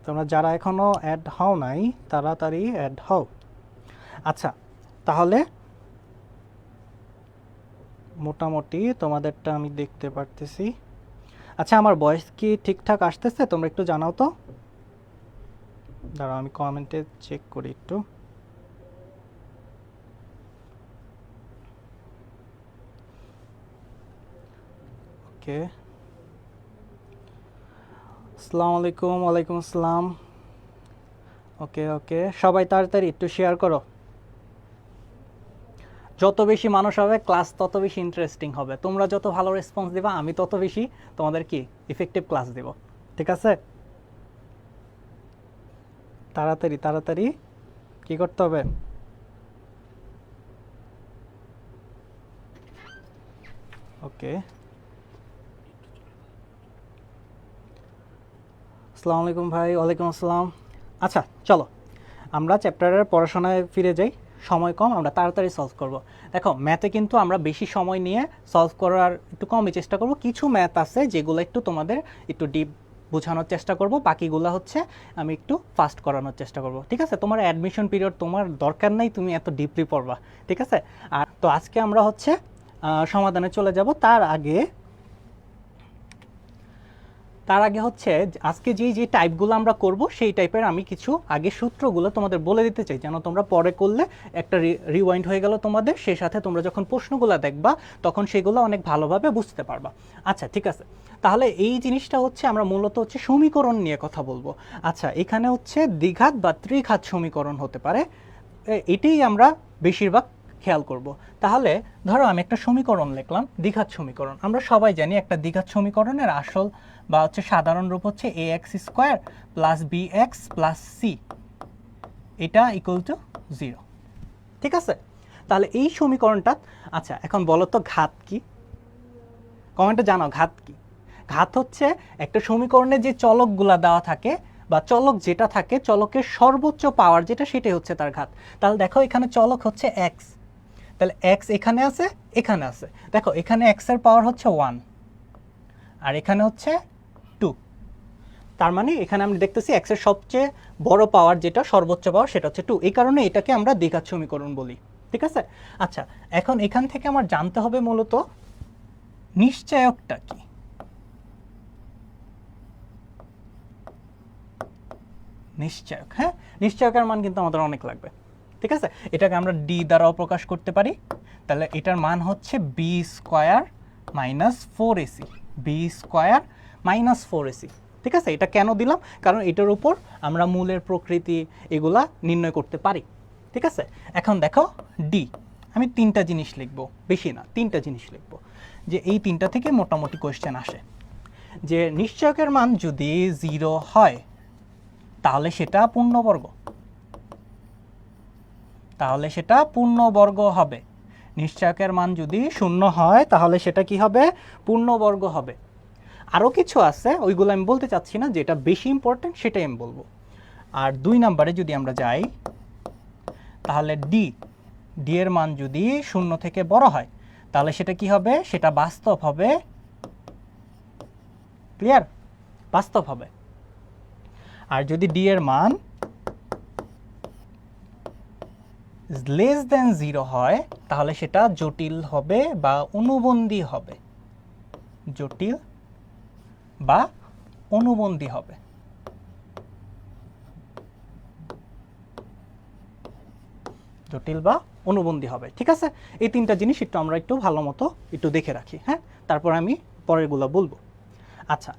তোমরা যারা এখনও অ্যাড হও নাই তাড়াতাড়ি অ্যাড হও। আচ্ছা, তাহলে মোটামুটি তোমাদেরটা আমি দেখতে পারতেছি। আচ্ছা, আমার ভয়েস কি ঠিকঠাক আসতেছে? তোমরা একটু জানাও তো। দাঁড়াও, আমি কমেন্টে চেক করি একটু। ওকে, আসসালামু আলাইকুম। ওয়ালাইকুম আসসালাম। ওকে ওকে, সবাই তাড়াতাড়ি একটু শেয়ার করো। যত বেশি মানুষ হবে ক্লাস তত বেশি ইন্টারেস্টিং হবে। তোমরা যত ভালো রেসপন্স দিবা আমি তত বেশি তোমাদের কি ইফেক্টিভ ক্লাস দেব। ঠিক আছে, তাড়াতাড়ি তাড়াতাড়ি কি করতে হবে? ওকে, আসসালামু আলাইকুম ভাই। ওয়ালাইকুম আসসালাম। আচ্ছা চলো আমরা চ্যাপ্টারের পড়াশোনায় ফিরে যাই। সময় কম, আমরা তাড়াতাড়ি সলভ করব। দেখো, ম্যাথে কিন্তু আমরা বেশি সময় নিয়ে সলভ করার একটু কমই চেষ্টা করব। কিছু ম্যাথ আছে যেগুলো একটু তোমাদের একটু ডিপ বোঝানোর চেষ্টা করব, বাকিগুলো হচ্ছে আমি একটু ফাস্ট করানোর চেষ্টা করব। ঠিক আছে, তোমার অ্যাডমিশন পিরিয়ড, তোমার দরকার নাই তুমি এত ডিপলি পড়বা। ঠিক আছে, আর তো আজকে আমরা হচ্ছে সমাধানে চলে যাব। তার আগে হচ্ছে আজকে যে টাইপগুলো আমরা করব সেই টাইপের আমি কিছু আগে সূত্রগুলো তোমাদের বলে দিতে চাই, যেন তোমরা পরে করলে একটা রিওয়াইন্ড হয়ে গেল তোমাদের। সেই সাথে তোমরা যখন প্রশ্নগুলো দেখবা তখন সেগুলো অনেক ভালোভাবে বুঝতে পারবা। আচ্ছা ঠিক আছে, তাহলে এই জিনিসটা হচ্ছে আমরা মূলত হচ্ছে সমীকরণ নিয়ে কথা বলবো। আচ্ছা, এখানে হচ্ছে দ্বিঘাত বা ত্রিঘাত সমীকরণ হতে পারে, এটাই আমরা বেশিরভাগ খেয়াল করব। তাহলে ধরো আমি একটা সমীকরণ লিখলাম, দ্বিঘাত সমীকরণ। আমরা সবাই জানি একটা দ্বিঘাত সমীকরণের আসল বা হচ্ছে সাধারণ রূপ হচ্ছে a x square plus B x plus c, এটা ইকুয়াল টু 0। ঠিক আছে, তাহলে এই সমীকরণটা, আচ্ছা এখন বলো তো ঘাত কি? কমেন্টে জানাও ঘাত কি। ঘাত হচ্ছে একটা সমীকরণে যে চলকগুলা দেওয়া থাকে বা চলক যেটা থাকে, চলকের সর্বোচ্চ পাওয়ার যেটা, সেটাই হচ্ছে তার ঘাত। তাহলে দেখো এখানে চলক হচ্ছে এক্স, তাহলে এক্স এখানে আছে এখানে আছে। দেখো এখানে এক্স এর পাওয়ার হচ্ছে 1 আর এখানে হচ্ছে 2। তার মানে এখানে আমরা দেখতেছি এক্স এর সবচেয়ে বড় পাওয়ার যেটা, সর্বোচ্চ পাওয়ার, সেটা হচ্ছে 2। এই কারণে এটাকে আমরা দ্বিঘাত সমীকরণ বলি। ঠিক আছে, আচ্ছা এখন এখান থেকে আমার জানতে হবে মূলত নিশ্চয়কটা কি। নিশ্চয়ক, হ্যাঁ, নিশ্চয়কের মান কিন্তু আমাদের অনেক লাগবে। ঠিক আছে, এটাকে আমরা ডি দ্বারাও প্রকাশ করতে পারি। তাহলে এটার মান হচ্ছে B square minus 4ac, B square minus 4ac। ঠিক আছে, এটা কেন দিলাম? কারণ এটার উপর আমরা মূলের প্রকৃতি এগুলা নির্ণয় করতে পারি। ঠিক আছে, এখন দেখো ডি, আমি 3টা জিনিস লিখব, বেশি না 3টা জিনিস লিখব, যে এই 3টা থেকে মোটামুটি কোয়েশ্চেন আসে। যে নিশ্চয়কের মান যদি 0 হয় তাহলে সেটা পূর্ণবর্গ, তাহলে সেটা পূর্ণবর্গ হবে। নিশ্চয়কের মান যদি 0 হয় তাহলে সেটা কি হবে? পূর্ণবর্গ হবে। আরও কিছু আছে, ওইগুলো আমি বলতে চাচ্ছি না, যেটা বেশি ইম্পর্টেন্ট সেটাই আমি বলবো। আর 2 নম্বরে যদি আমরা যাই, তাহলে ডি এর মান যদি 0 থেকে বড় হয় তাহলে সেটা কি হবে? সেটা বাস্তব হবে। ক্লিয়ার? বাস্তব হবে। আর যদি ডি এর মান লেস দেন 0 হয় তাহলে সেটা জটিল হবে বা অনুবন্ধী হবে। জটিল বা অনুবন্ধী হবে। জটিল বা অনুবন্ধী হবে। ঠিক আছে, এই 3টা জিনিস একটু আমরা একটু ভালো মতো একটু দেখে রাখি। হ্যাঁ, তারপর আমি পরেরগুলো বলবো। আচ্ছা,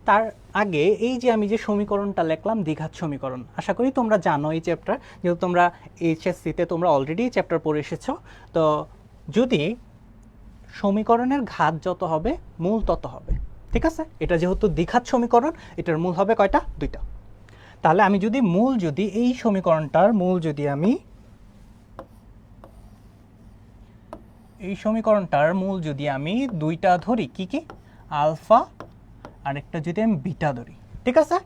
তার আগে এই যে আমি যে সমীকরণটা লিখলাম দ্বিঘাত সমীকরণ, আশা করি তোমরা জানো এই চ্যাপ্টার, যেহেতু তোমরা এইচএসসিতে তোমরা অলরেডি এই চ্যাপ্টার পড়ে এসেছো। তো যদি সমীকরণের ঘাত যত হবে মূল তত হবে। ঠিক আছে, এটা যেহেতু দ্বিঘাত সমীকরণ, এটার মূল হবে কয়টা? 2টা। তাহলে আমি যদি এই সমীকরণটার মূল যদি আমি এই 2টা ধরি, কি কি? আলফা আর একটা যদি আমি বিটা ধরি। ঠিক আছে,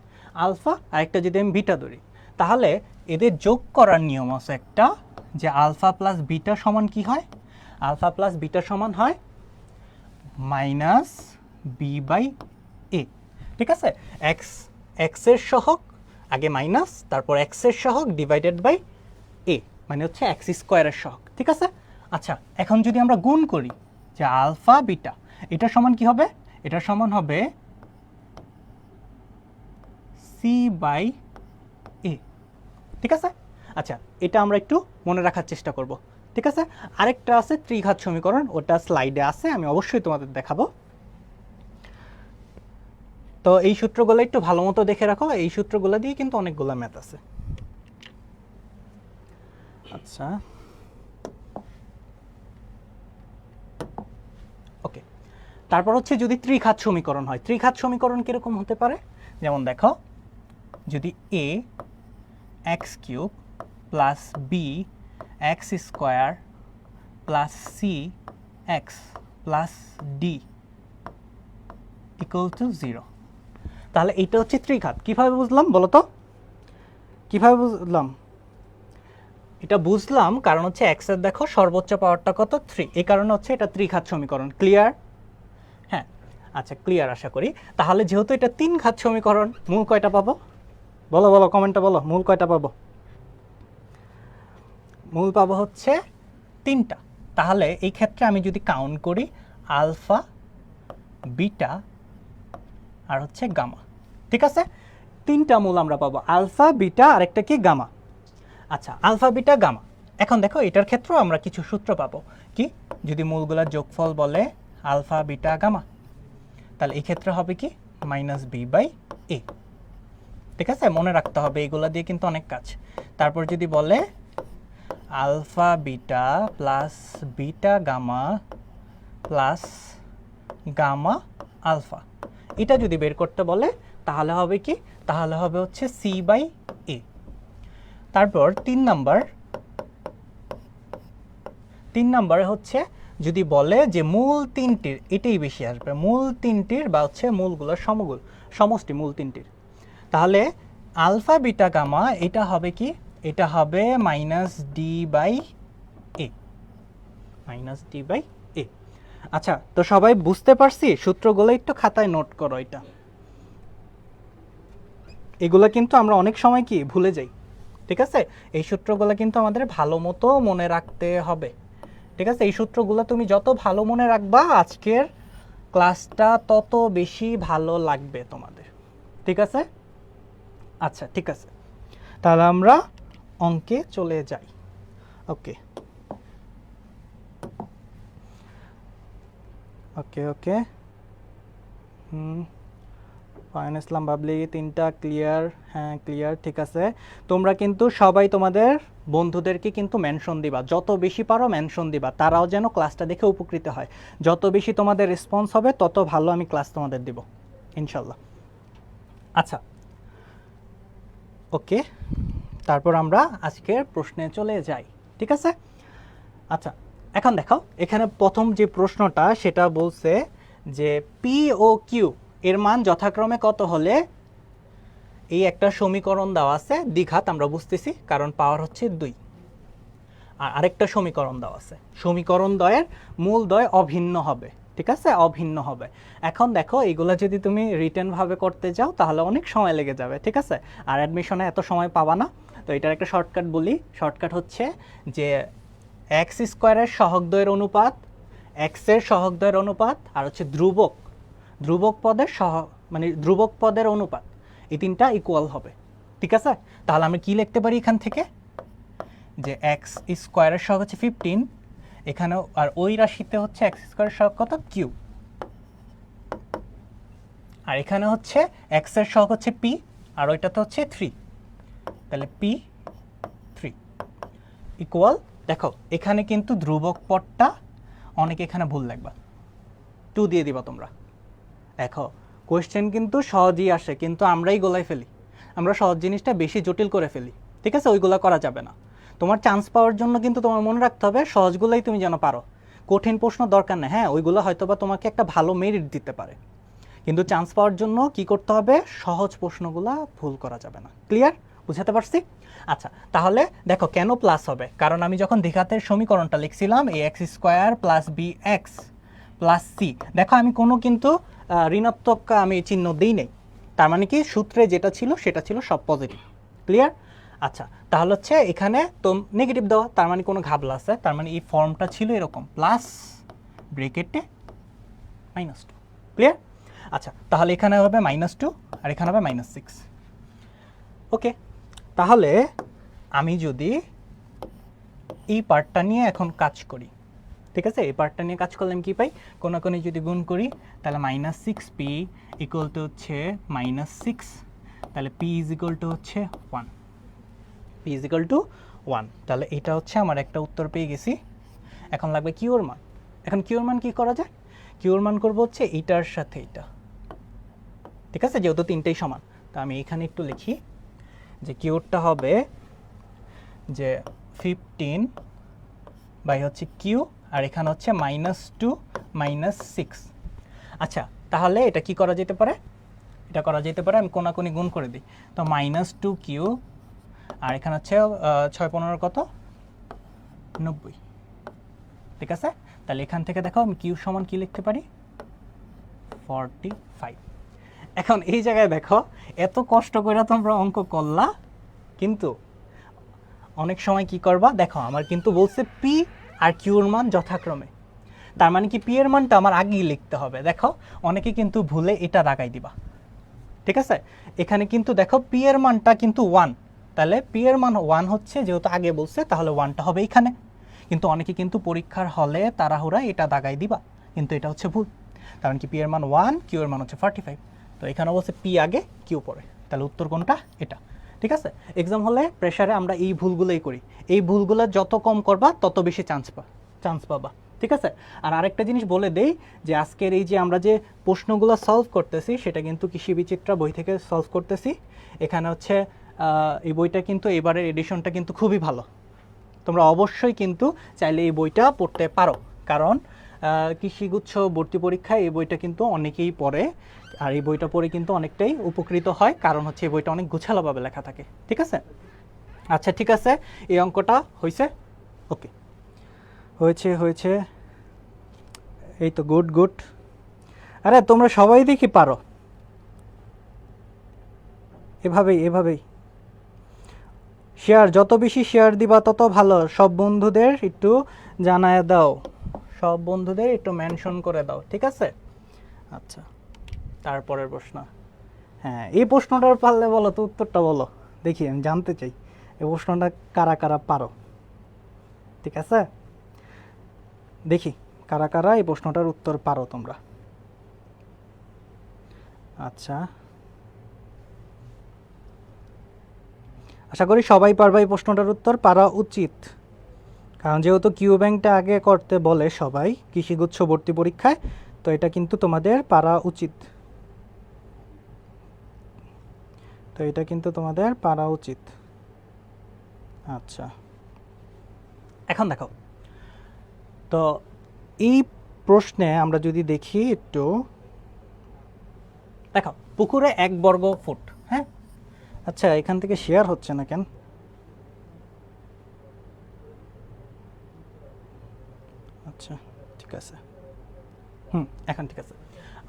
আলফা আর একটা যদি আমি বিটা ধরি, তাহলে এদের যোগ করার নিয়ম আছে একটা, যে আলফা প্লাস বিটা সমান কি হয়? আলফা প্লাস বিটা সমান হয় মাইনাস বি বাই এ। ঠিক আছে, এক্স এর সহগ আগে মাইনাস, তারপর এক্সের সহগ ডিভাইডেড বাই এ, মানে হচ্ছে এক্স স্কোয়ারের সহগ। ঠিক আছে? আচ্ছা, এখন যদি আমরা গুণ করি যে আলফা বিটা, এটা সমান কি হবে? এটা সমান হবে সি বাই এ। ঠিক আছে? আচ্ছা, এটা আমরা একটু মনে রাখার চেষ্টা করব। ঠিক আছে? আরেকটা আছে ত্রিঘাত সমীকরণ, ওটা স্লাইডে আছে, আমি অবশ্যই তোমাদের দেখাবো। তো এই সূত্রগুলো একটু ভালো মতো দেখে রাখো, এই সূত্রগুলো দিয়ে কিন্তু অনেকগুলো ম্যাথ আছে। আচ্ছা, ওকে। তারপর হচ্ছে যদি ত্রিঘাত সমীকরণ হয়, ত্রিঘাত সমীকরণ কিরকম হতে পারে? যেমন দেখো, যদি a x cube plus B x square plus c x plus d equal to 0, তাহলে এইটা হচ্ছে ত্রিঘাত। কিভাবে বুঝলাম বলো তো? কিভাবে বুঝলাম? এটা বুঝলাম কারণ হচ্ছে এক্স এর দেখো সর্বোচ্চ পাওয়ারটা কত? 3, এই কারণে হচ্ছে এটা ত্রিঘাত সমীকরণ। ক্লিয়ার? হ্যাঁ, আচ্ছা, ক্লিয়ার আশা করি। তাহলে যেহেতু এটা 3 ঘাত সমীকরণ, মূল কয়টা পাবো? বলো বলো, কমেন্টে বলো, মূল কয়টা পাবো? মূল পাবো হচ্ছে 3টা। তাহলে এই ক্ষেত্রে আমি যদি কাউন্ট করি, আলফা, বিটা আর হচ্ছে গামা। ঠিক আছে? 3টা মূল আমরা পাবো, আলফা, বিটা আর একটা কি? গামা। আচ্ছা, আলফা, বিটা, গামা। এখন দেখো এটার ক্ষেত্রেও আমরা কিছু সূত্র পাবো। কি? যদি মূলগুলার যোগফল বলে আলফা, বিটা, গামা, তাহলে এই ক্ষেত্রে হবে কি? মাইনাস বি বাই এ। ঠিক আছে? মনে রাখতে হবে, এগুলা দিয়ে কিন্তু অনেক কাজ। তারপর যদি বলে alpha beta plus beta gamma plus gamma alpha, এটা যদি বের করতে বলে তাহলে হবে কি? তাহলে হবে হচ্ছে সি বাই এ। তারপর 3 নাম্বারে হচ্ছে যদি বলে যে মূল 3টির, এটাই বেশি আসবে, মূল 3টির বা হচ্ছে মূলগুলোর সমষ্টি মূল 3টির, তাহলে আলফা বিটা গামা এটা হবে কি? এটা হবে minus d by a, minus d by a. আচ্ছা, তো সবাই বুঝতে পারছি? সূত্রগুলো একটু খাতায় নোট করো। এগুলো কিন্তু আমরা অনেক সময় কি ভুলে যাই। ঠিক আছে? এই সূত্রগুলো কিন্তু আমাদের ভালো মতো মনে রাখতে হবে। ঠিক আছে? এই সূত্রগুলো তুমি যত ভালো মনে রাখবা, আজকের ক্লাসটা তত বেশি ভালো লাগবে তোমাদের। ঠিক আছে? আচ্ছা, ঠিক আছে, তাহলে আমরা অঙ্কে চলে যাই। ওকে ওকে ওকে ফাইন ইসলাম বাবলি, 3টা ক্লিয়ার? হ্যাঁ, ক্লিয়ার। ঠিক আছে, তোমরা কিন্তু সবাই তোমাদের বন্ধুদেরকে কিন্তু মেনশন দিবা, যত বেশি পারো মেনশন দিবা, তারাও যেন ক্লাসটা দেখে উপকৃত হয়। যত বেশি তোমাদের রেসপন্স হবে তত ভালো আমি ক্লাস তোমাদের দিব ইনশাল্লাহ। আচ্ছা, ওকে, তারপর আমরা আজকের প্রশ্নে চলে যাই। ঠিক আছে? আচ্ছা, এখন দেখো এখানে প্রথম যে প্রশ্নটা সেটা বলছে যে পি ও কিউ এর মান যথাক্রমে কত হলে এই একটা সমীকরণ দেওয়া আছে, দ্বিঘাত আমরা বুঝতেছি কারণ পাওয়ার হচ্ছে 2, আর আরেকটা সমীকরণ দেওয়া আছে, সমীকরণ দ্বয়ের মূল দ্বয় অভিন্ন হবে। ঠিক আছে? অভিন্ন হবে। এখন দেখো এগুলা যদি তুমি রিটেন ভাবে করতে যাও তাহলে অনেক সময় লেগে যাবে। ঠিক আছে? আর অ্যাডমিশনে এত সময় পাবা না। তো এটার একটা শর্টকাট বলি, শর্টকাট হচ্ছে যে এক্স স্কোয়ারের সহগদ্বয়ের অনুপাত, এক্সের সহগদ্বয়ের অনুপাত আর হচ্ছে ধ্রুবক পদের অনুপাত, এই 3টা ইকুয়াল হবে। ঠিক আছে? তাহলে আমি কি লিখতে পারি এখান থেকে? যে এক্স স্কোয়ারের সহগ হচ্ছে 15, এখানেও, আর ওই রাশিতে হচ্ছে এক্স স্কোয়ারের সহগ কত? কিউ। আর এখানে হচ্ছে এক্স এর সহগ হচ্ছে পি, আর ওইটাতে হচ্ছে 3, তাহলে পি 3 ইকুয়াল। দেখো এখানে কিন্তু ধ্রুবক পদটা অনেকে এখানে ভুল লিখবা, 2 দিয়ে দিবা তোমরা। দেখো কোয়েশ্চেন কিন্তু সহজই আসে, কিন্তু আমরাই গোলাই ফেলি, আমরা সহজ জিনিসটা বেশি জটিল করে ফেলি। ঠিক আছে? ওইগুলা করা যাবে না। তোমার চান্স পাওয়ার জন্য কিন্তু তোমার মনে রাখতে হবে সহজগুলোই তুমি যেন পারো, কঠিন প্রশ্ন দরকার নেই। হ্যাঁ, ওইগুলো হয়তোবা তোমাকে একটা ভালো মেরিট দিতে পারে, কিন্তু চান্স পাওয়ার জন্য কি করতে হবে? সহজ প্রশ্নগুলা ভুল করা যাবে না। ক্লিয়ার? বুঝাতে পারছি? আচ্ছা, তাহলে দেখো কেন প্লাস হবে, কারণ আমি যখন দ্বিঘাতের সমীকরণটা লিখছিলাম a x square plus B x plus c, দেখো আমি কোনো কিন্তু ঋণাত্মক আমি চিহ্ন দিই নেই। তার মানে কি সূত্রে যেটা ছিল সেটা ছিল সব পজিটিভ। ক্লিয়ার? আচ্ছা, তাহলে হচ্ছে এখানে তো নেগেটিভ দেওয়া, তার মানে কোনো ঘাবলা আছে, তার মানে এই ফর্মটা ছিল এরকম প্লাস ব্রেকেটে -2। ক্লিয়ার? আচ্ছা, তাহলে এখানে হবে -2 আর এখানে হবে -6। ওকে, তাহলে আমি যদি এই পার্টটা নিয়ে এখন কাজ করি, ঠিক আছে, এই পার্টটা নিয়ে কাজ করলে আমি কী পাই, কোনাকুনি যদি গুণ করি তাহলে -6p ইকুয়াল টু হচ্ছে -6, তাহলে p ইজ ইকুয়াল টু হচ্ছে 1, p ইজ ইকুয়াল টু 1। তাহলে এটা হচ্ছে আমার একটা উত্তর পেয়ে গেছি। এখন লাগবে কিউর মান। এখন কিউর মান কী করা যায়, কিউর মান করবো হচ্ছে এইটার সাথে এইটা, ঠিক আছে, যেহেতু তিনটেই সমান। তো আমি এখানে একটু লিখি যে কিউরটা হবে যে 15 বাই হচ্ছে কিউ, আর এখানে হচ্ছে -2 -6। আচ্ছা, তাহলে এটা কি করা যেতে পারে, এটা করা যেতে পারে, আমি কোনাকুনি গুণ করে দিই। তো -2 কিউ আর এখানে হচ্ছে 6 15 কত 90, ঠিক আছে। তাহলে এখান থেকে দেখো আমি কিউ সমান কি লিখতে পারি 45। এখন এই জায়গায় দেখো এত কষ্ট করে তোমরা অঙ্ক করলা, কিন্তু অনেক সময় কি করবা, দেখো আমার কিন্তু বলছে পি আর কিউর মান যথাক্রমে, তার মানে কি পি এর মানটা আমার আগেই লিখতে হবে। দেখো অনেকে কিন্তু ভুলে এটা দাগাই দিবা, ঠিক আছে। এখানে কিন্তু দেখো পি এর মানটা কিন্তু 1, তাহলে পি এর মান 1 হচ্ছে, যেহেতু আগে বলছে তাহলে 1টা হবে এখানে। কিন্তু অনেকে কিন্তু পরীক্ষার হলে তাড়াহুড়া এটা দাগাই দিবা, কিন্তু এটা হচ্ছে ভুল। কারণ কি পি এর মান 1, কিউ এর মান হচ্ছে 45। তো এখানে বলছে পি আগে কিউ পরে, তাহলে উত্তর কোনটা, এটা, ঠিক আছে। এক্সাম হলে প্রেসারে আমরা এই ভুলগুলোই করি, এই ভুলগুলো যত কম করবা তত বেশি চান্স পাবা, ঠিক আছে। আর আরেকটা জিনিস বলে দেই যে আজকের এই যে আমরা যে প্রশ্নগুলো সলভ করতেছি সেটা কিন্তু কৃষি বিচিত্রা বই থেকে সলভ করতেছি। এখানে হচ্ছে এই বইটা কিন্তু এবারের এডিশনটা কিন্তু খুবই ভালো, তোমরা অবশ্যই কিন্তু চাইলে এই বইটা পড়তে পারো, কারণ কৃষিগুচ্ছ ভর্তি পরীক্ষায় এই বইটা কিন্তু অনেকেই পড়ে, আর এই বইটা পড়ে কিন্তু অনেকটাই উপকৃত হয়, কারণ হচ্ছে এই বইটা অনেক গোছালোভাবে লেখা থাকে, ঠিক আছে। আচ্ছা, ঠিক আছে, এই অঙ্কটা হয়েছে, ওকে, হয়েছে, এই তো গুড। আরে তোমরা সবাই দেখি পারো, এভাবেই শেয়ার, যত বেশি শেয়ার দিবা তত ভালো। সব বন্ধুদের একটু জানায় দাও, সব বন্ধুদের একটু মেনশন করে দাও, ঠিক আছে। আচ্ছা, তারপরের প্রশ্ন, হ্যাঁ এই প্রশ্নটার পারলে বলো তো, উত্তরটা বলো দেখি, আমি জানতে চাই এই প্রশ্নটা কারা কারা পারো, ঠিক আছে। দেখি কারা কারা এই প্রশ্নটার উত্তর পারো তোমরা। আচ্ছা, আশা করি সবাই পারবা, এই প্রশ্নটার উত্তর পারা উচিত, কারণ যেহেতু কিউ ব্যাংকটা আগে করতে বলে সবাই কৃষিগুচ্ছ ভর্তি পরীক্ষায়, তো এটা কিন্তু তোমাদের পারা উচিত, আচ্ছা, এখন দেখো তো এই প্রশ্নে আমরা যদি দেখি একটু, দেখো পুকুরে 1 বর্গ ফুট, হ্যাঁ, আচ্ছা এখান থেকে শেয়ার হচ্ছে না কেন, আচ্ছা ঠিক আছে, এখন ঠিক আছে।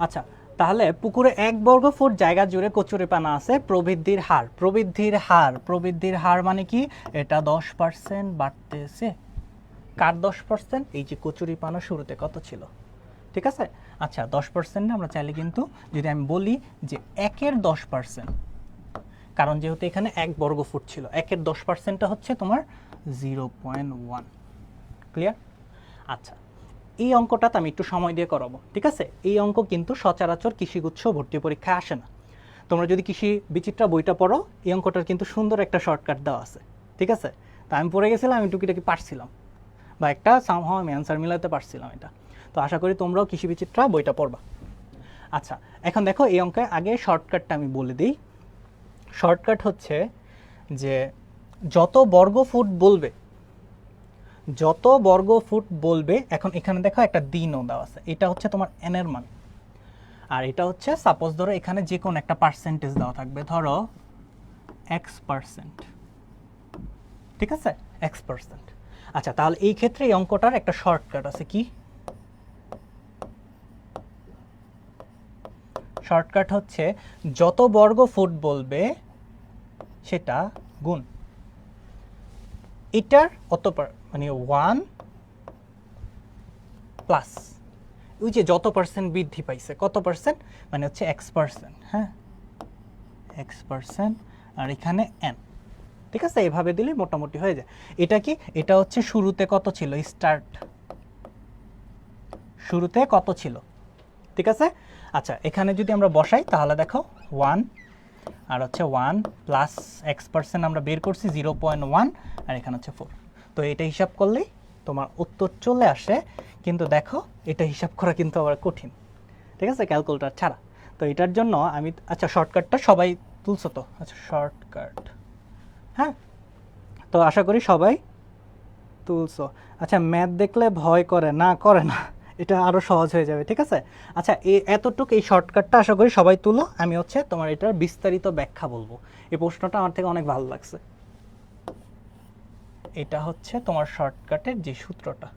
আচ্ছা, তাহলে পুকুরে 1 বর্গ ফুট জায়গা জুড়ে কচুরিপানা আছে, প্রবৃদ্ধির হার মানে কি, এটা 10% বাড়তেছে। কার 10%? এই যে কচুরিপানা শুরুতে কত ছিল, ঠিক আছে। আচ্ছা 10% আমরা চাইলে কিন্তু যদি আমি বলি যে 1-এর 10%, কারণ যেহেতু এখানে 1 বর্গ ফুট ছিল, 1-এর 10%টা হচ্ছে তোমার 0.1, ক্লিয়ার। আচ্ছা, এই অঙ্কটাতে আমি একটু সময় দিয়ে করাবো, ঠিক আছে। এই অঙ্ক কিন্তু সচরাচর কৃষিগুচ্ছ ভর্তি পরীক্ষায় আসে না। তোমরা যদি কৃষি বিচিত্রা বইটা পড়ো, এই অঙ্কটার কিন্তু সুন্দর একটা শর্টকাট দেওয়া আছে, ঠিক আছে। তা আমি পড়ে গেছিলাম, আমি টুকিটাকি পারছিলাম, বা একটা সামহাও আমি অ্যান্সার মিলাতে পারছিলাম এটা। তো আশা করি তোমরাও কৃষি বিচিত্রা বইটা পড়বা। আচ্ছা, এখন দেখো এই অঙ্কে আগে শর্টকাটটা আমি বলে দিই। শর্টকাট হচ্ছে যে যত বর্গ ফুট বলবে, এখন এখানে দেখো একটা দিনও দেওয়া আছে, এটা হচ্ছে তোমার n এর মান, আর এটা হচ্ছে সাপোজ ধরো এখানে যে কোনো একটা পার্সেন্টেজ দেওয়া থাকবে, ধরো x%, ঠিক আছে, x%। আচ্ছা, তাহলে এই ক্ষেত্রে এই অঙ্কটার একটা শর্টকাট আছে, কি শর্টকাট হচ্ছে যত বর্গ ফুট বলবে সেটা গুণ এটার মানে 1 প্লাস ওই যে যত পার্সেন্ট বৃদ্ধি পাইছে, কত পার্সেন্ট মানে হচ্ছে x%, হ্যাঁ x%, আর এখানে n, ঠিক আছে? এভাবে দিলে মোটামুটি হয়ে যায়। এটা কি, এটা হচ্ছে শুরুতে কত ছিল, স্টার্ট শুরুতে কত ছিল, ঠিক আছে? আচ্ছা, এখানে যদি আমরা বসাই তাহলে দেখো 1 আর হচ্ছে 1 প্লাস x% আমরা বের করছি 0.1, আর এখানে হচ্ছে 4। তো এটা হিসাব করলেই তোমার উত্তর চলে আসে। কিন্তু দেখো এটা হিসাব করা কিন্তু আবার কঠিন, ঠিক আছে, ক্যালকুলেটর ছাড়া। তো এটার জন্য আমি, আচ্ছা শর্টকাটটা সবাই তুলছো তো? আচ্ছা শর্টকাট, হ্যাঁ, তো আশা করি সবাই তুলছো। আচ্ছা ম্যাথ দেখলে ভয় করে না? করে না, এটা আরও সহজ হয়ে যাবে, ঠিক আছে? আচ্ছা এতটুকু এই শর্টকাটটা আশা করি সবাই তুলো। আমি হচ্ছে তোমার এটার বিস্তারিত ব্যাখ্যা বলবো। এই প্রশ্নটা আমার থেকে অনেক ভালো লাগছে। এটা হচ্ছে তোমার শর্টকাটের যে সূত্রটা,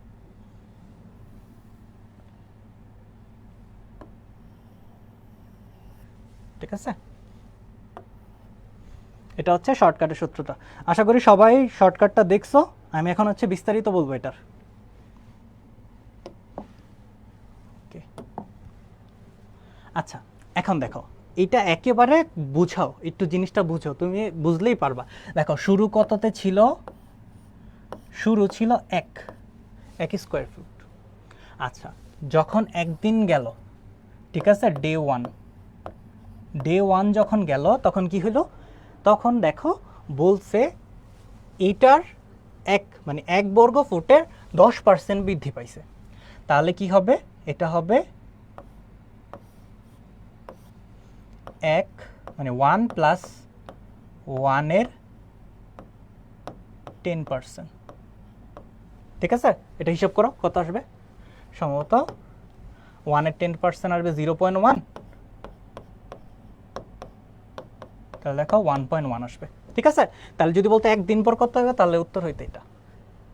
ঠিক আছে? এটা হচ্ছে শর্টকাটের সূত্রটা। আশা করি সবাই শর্টকাটটা দেখছো। আমি এখন হচ্ছে বিস্তারিত বলবো এটার। আচ্ছা এখন দেখো, এটা একেবারে বুঝাও, একটু জিনিসটা বুঝো, তুমি বুঝলেই পারবা। দেখো শুরু কততে ছিল? শুরু ছিল 1 স্কোয়ার ফুট। আচ্ছা যখন একদিন গেল, ঠিক আছে, ডে ওয়ান যখন গেল তখন কি হলো? তখন দেখো বলছে এইটার মানে 1 বর্গ ফুটের 10% বৃদ্ধি পাইছে। তাহলে কি হবে? এটা হবে 1 মানে 1 প্লাস 1 এর 10%, ঠিক আছে? এটা হিসাব করো কত আসবে। সম্ভবত 1 এর 10% আসবে 0.1, তাহলে দেখো 1.1 আসবে, ঠিক আছে? তাহলে যদি বলতে একদিন পর কত হবে তাহলে উত্তর হইতো এটা,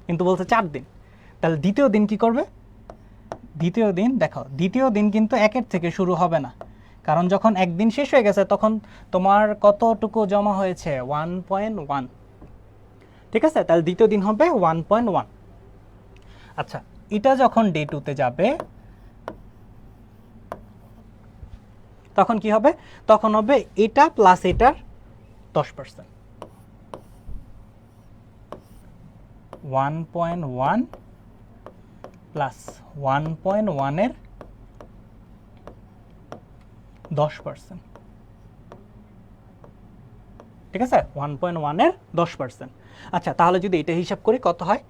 কিন্তু বলছে 4 দিন। তাহলে দ্বিতীয় দিন কি করবে? দ্বিতীয় দিন দেখো, দ্বিতীয় দিন কিন্তু 1 থেকে শুরু হবে না, কারণ যখন একদিন শেষ হয়ে গেছে তখন তোমার কতটুকু জমা হয়েছে? 1.1, ঠিক আছে? তাহলে দ্বিতীয় দিন হবে 1.1। আচ্ছা এটা যখন ডে 2-তে যাবে তখন কি হবে? তখন হবে এটা প্লাস এটার 10%, 1.1 প্লাস 1.1 এর 10%, ঠিক আছে? 1.1 এর 10%। আচ্ছা তাহলে যদি এটা হিসাব করি কত হয়?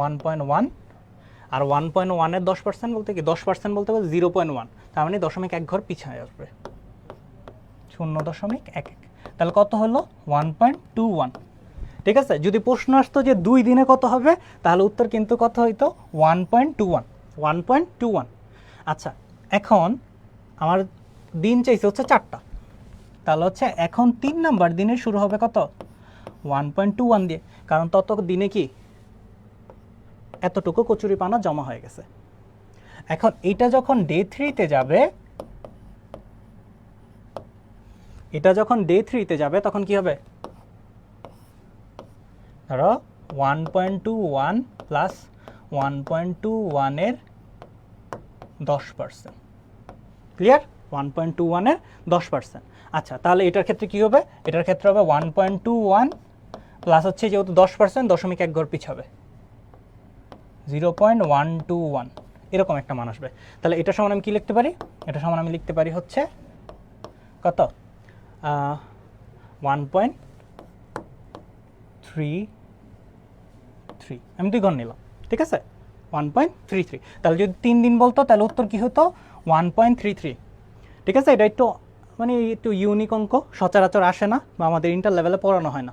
1.1 আর 1.1 এর 10% বলতে কি? 10% বলতে 0.1, তার মানে 0.1 ঘর পিছায় আসবে, 0.11। তাহলে কত হলো? 1.21, ঠিক আছে? যদি প্রশ্ন আসতো যে 2 দিনে কত হবে, তাহলে উত্তর কিন্তু কত হইতো? 1.21, 1.21। আচ্ছা এখন আমার দিন চাইছে হচ্ছে 4টা, তাহলে হচ্ছে এখন 3 নাম্বার দিনে শুরু হবে কত? 1.21 দিয়ে, কারণ তত দিনে কি এতটুকু কচুরিপানা জমা হয়ে গেছে। এখন এটা যখন ডে 3-তে যাবে, এটা যখন ডে 3-তে যাবে তখন কি হবে? ধরো 1.21 প্লাস 1.21 এর 10%, ক্লিয়ার? 1.21 এর 10%। আচ্ছা তাহলে এটার ক্ষেত্রে কি হবে? এটার ক্ষেত্রে হবে 1.21 প্লাস হচ্ছে যেহেতু 10%, 0.1 ঘর পিছাবে 0.121, এরকম একটা মান আসবে। তাহলে এটা সমান আমি কি লিখতে পারি? এটা সমান আমি লিখতে পারি হচ্ছে কত? 1.33, আমি 2 ঘর নিলাম, ঠিক আছে? 1.33। তাহলে যদি 3 দিন বলতো তাহলে উত্তর কি হতো? 1.33, ঠিক আছে? এটা একটু মানে একটু ইউনিক অঙ্ক, সচরাচর আসে না বা আমাদের ইন্টার লেভেলে পড়ানো হয় না,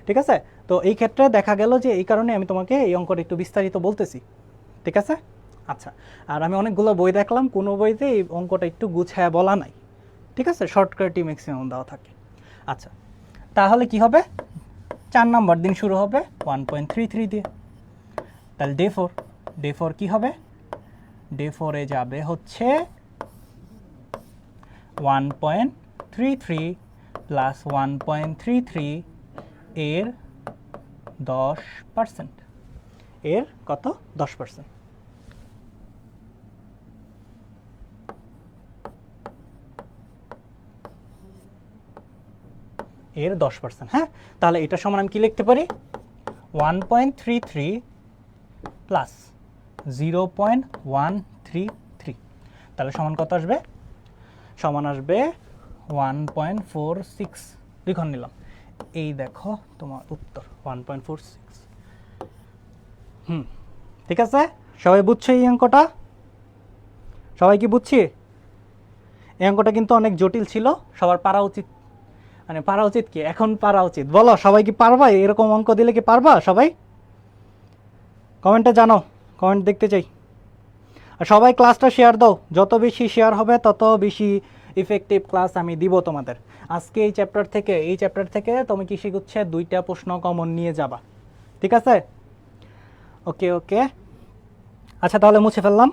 ঠিক আছে? তো এই ক্ষেত্রে দেখা গেল যে এই কারণে আমি তোমাকে এই অঙ্কটা একটু বিস্তারিত বলতেছি, ঠিক আছে? আচ্ছা, আর আমি অনেকগুলো বই দেখলাম, কোনো বইতে এই অঙ্কটা একটু গুছায়া বলা নাই, ঠিক আছে? শর্টকাটই ম্যাক্সিমাম দেওয়া থাকে। আচ্ছা তাহলে কি হবে? 4 নাম্বার দিন শুরু হবে 1.33 দিয়ে। তাহলে ডে 4 কি হবে? ডে 4-এ যাবে হচ্ছে 1.33 প্লাস 1.33 এর 10%, এর কত 10%। এর 10%, হ্যাঁ। তাহলে এটা সমান আমি কি লিখতে পারি, 1.33 প্লাস 0.133, তাহলে সমান কত আসবে, সমান আসবে 1.46। লিখন নিলাম, এই দেখো তোমার উত্তর 1.46। ঠিক আছে, সবাই বুঝছো এই অঙ্কটা? সবাই কি বুঝছি? এই অঙ্কটা কিন্তু অনেক জটিল ছিল, সবার পারা উচিত, মানে পারা উচিত কি, এখন পারা উচিত। বলো সবাই কি পারবা? এরকম অঙ্ক দিলে কি পারবা সবাই? কমেন্টে জানাও, কমেন্ট দেখতে চাই। আর সবাই ক্লাসটা শেয়ার দাও, যত বেশি শেয়ার হবে তত বেশি ইফেক্টিভ ক্লাস আমি দিব তোমাদের। আজকে এই চ্যাপ্টার থেকে তুমি কি শিখছে, 2টা প্রশ্ন কমন নিয়ে যাবা, ঠিক আছে? ওকে ওকে, আচ্ছা তাহলে মুছে ফেললাম।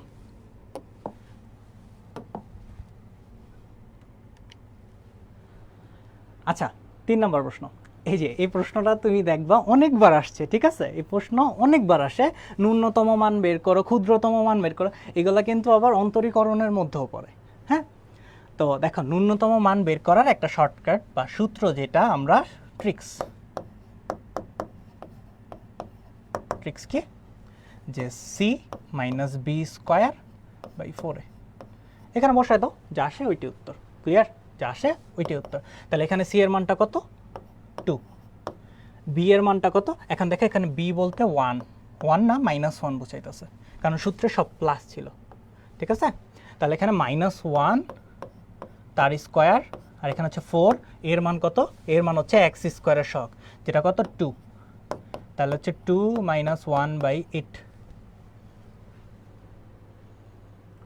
আচ্ছা 3 নম্বর প্রশ্ন, এই যে এই প্রশ্নটা তুমি দেখবা অনেকবার আসছে, ঠিক আছে? এই প্রশ্ন অনেকবার আসে, ন্যূনতম মান বের করো, ক্ষুদ্রতম মান বের করো, এগুলো কিন্তু আবার অন্তরীকরণের মধ্যেও পড়ে, হ্যাঁ। তো দেখো ন্যূনতম মান বের করার একটা শর্টকাট বা সূত্র, যেটা আমরা ট্রিক্স কি, যে C minus B square by 4a, এখানে বসায় দাও, যা আসে ওইটি উত্তর। ক্লিয়ার? যা আসে ওইটি উত্তর। তাহলে এখানে সি এর মানটা কত, 2, বি এর মানটা কত, এখন দেখো এখানে বি বলতে 1 না -1 বুঝাইতেছে, কারণ সূত্রে সব প্লাস ছিল, ঠিক আছে? তাহলে এখানে -1 তার স্কোয়ার, আর এখানে হচ্ছে 4, এর মান কত, এর মান হচ্ছে এক্স স্কোয়ারের সহগ, যেটা কত 2, তাহলে হচ্ছে 2 - 1/8,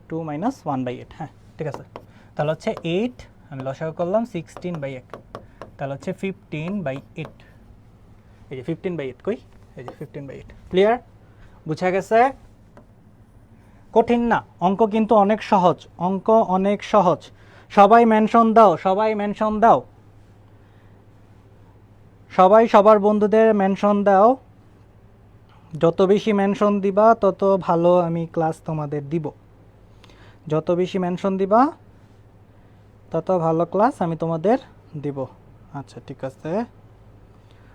2 - 1/8, হ্যাঁ ঠিক আছে। তাহলে হচ্ছে 8, আমি লসাগু করলাম 16/1, তাহলে হচ্ছে 15/8, এই যে 15/8 কই, এই যে 15/8। ক্লিয়ার? বুঝা গেছে? কঠিন না, অঙ্ক কিন্তু অনেক সহজ, অঙ্ক অনেক সহজ। সবাই মেনশন দাও, সবাই মেনশন দাও, সবাই সবার বন্ধুদের মেনশন দাও। যত বেশি মেনশন দিবা তত ভালো আমি ক্লাস তোমাদের দিব, যত বেশি মেনশন দিবা তত ভালো ক্লাস আমি তোমাদের দিব। আচ্ছা ঠিক আছে,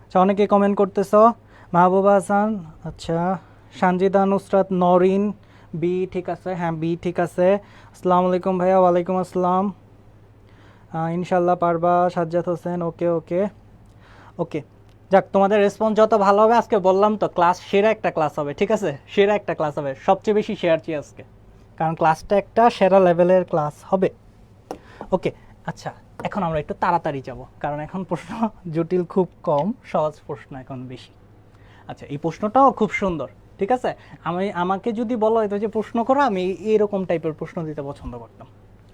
আচ্ছা অনেকে কমেন্ট করতেছ, মাহবুবা হাসান, আচ্ছা সানজিদা নুসরাত নরিন, বি ঠিক আছে, হ্যাঁ বি ঠিক আছে। আসসালামু আলাইকুম ভাইয়া। ওয়ালাইকুম আসসালাম। ইনশাল্লাহ পারবা। সাজ্জাদ হোসেন, ওকে ওকে ওকে। যাক, তোমাদের রেসপন্স যত ভালো হবে, আজকে বললাম তো ক্লাস সেরা একটা ক্লাস হবে, ঠিক আছে? সেরা একটা ক্লাস হবে, সবচেয়ে বেশি শেয়ার চাই আজকে, কারণ ক্লাসটা একটা সেরা লেভেলের ক্লাস হবে। ওকে, আচ্ছা এখন আমরা একটু তাড়াতাড়ি যাব, কারণ এখন প্রশ্ন জটিল খুব কম, সহজ প্রশ্ন এখন বেশি। আচ্ছা এই প্রশ্নটাও খুব সুন্দর, ঠিক আছে? আমাকে যদি বলো এটা যে প্রশ্ন করো, আমি এরকম টাইপের প্রশ্ন দিতে পছন্দ করতাম।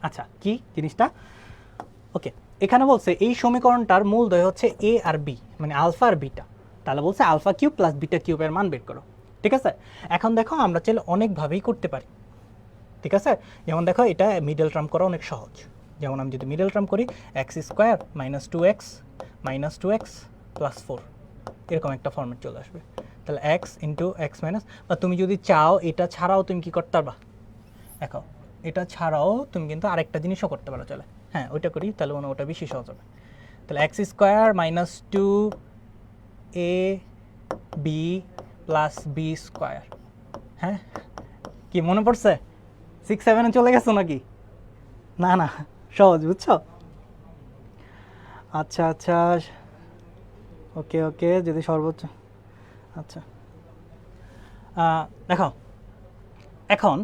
আচ্ছা কি জিনিসটা, ওকে এখানে বলছে এই সমীকরণটার মূলদ্বয় হচ্ছে এ আর বি, মানে আলফা আর বিটা। তাহলে বলছে আলফা কিউব প্লাস বিটা কিউবের মান বের করো, ঠিক আছে? এখন দেখো আমরা চাইলে অনেকভাবেই করতে পারি, ঠিক আছে? যেমন দেখো এটা মিডল টার্ম করা অনেক সহজ। যেমন আমি যদি মিডল টার্ম করি, X square minus two X plus 4, এরকম একটা ফর্মেট চলে আসবে। তাহলে এক্স ইন্টু এক্স মাইনাস, বা তুমি যদি চাও এটা ছাড়াও তুমি কি করতে পারবা, দেখো এটা ছাড়াও তুমি কিন্তু আরেকটা জিনিসও করতে পারো, চলে হ্যাঁ ওইটা করি, তাহলে মনে ওটা বেশি সহজ হবে। তাহলে X square minus 2ab plus B square, হ্যাঁ কি মনে পড়ছে? 6-7 চলে গেছো নাকি? না না, সহজ, বুঝছো? আচ্ছা আচ্ছা ওকে ওকে, যদি সর্বোচ্চ, আচ্ছা দেখো এখন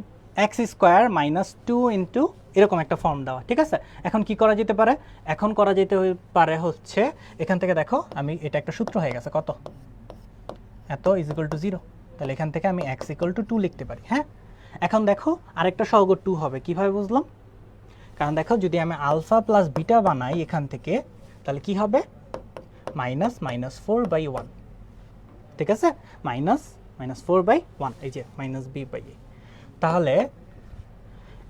এক্স স্কোয়ার মাইনাস 2 ইন্টু এরকম একটা ফর্ম দেওয়া, ঠিক আছে? এখন কি করা যেতে পারে, এখন করা যেতে পারে হচ্ছে এখান থেকে দেখো আমি এটা একটা সূত্র হয়ে গেছে, কত, এত ইজ ইকুয়াল টু 0, তাহলে এখান থেকে আমি এক্স ইকুয়াল টু 2 লিখতে পারি, হ্যাঁ? এখন দেখো আরেকটা সহগ 2 হবে, কিভাবে বুঝলাম? কারণ দেখো যদি আমি আলফা প্লাস বিটা বানাই এখান থেকে, তাহলে কি হবে, -4/1, ঠিক আছে? -4/1, এই যে -b/a, তাহলে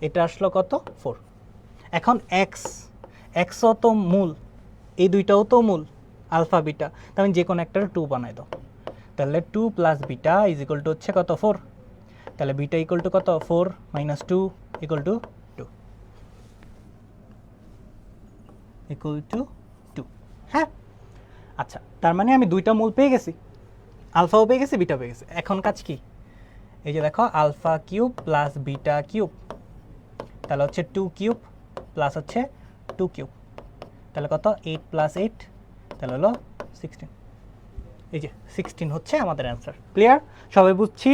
এটা আসলো কত, 4। এখন এক্স এক্সও তো মূল, এই দুইটাও তো মূল আলফা বিটা, তার মানে যে কোনো একটা 2 বানাই দাও। তাহলে 2 plus beta is equal two হচ্ছে কত 4, তাহলে বিটা ইকুয়াল টু কত 4 minus 2 equal to 2 equal to 2। হ্যাঁ, আচ্ছা তার মানে আমি দুইটা মূল পেয়ে গেছি, আলফাও পেয়ে গেছি বিটা পেয়ে গেছি। এখন কাজ কি, এই যে দেখো alpha cube plus beta cube, তাহলে হচ্ছে 2 কিউব প্লাস হচ্ছে 2 কিউব, তাহলে কত 8 প্লাস 8, তাহলে হলো 16। এই যে 16 হচ্ছে আমাদের অ্যান্সার। ক্লিয়ার? সবাই বুঝছি?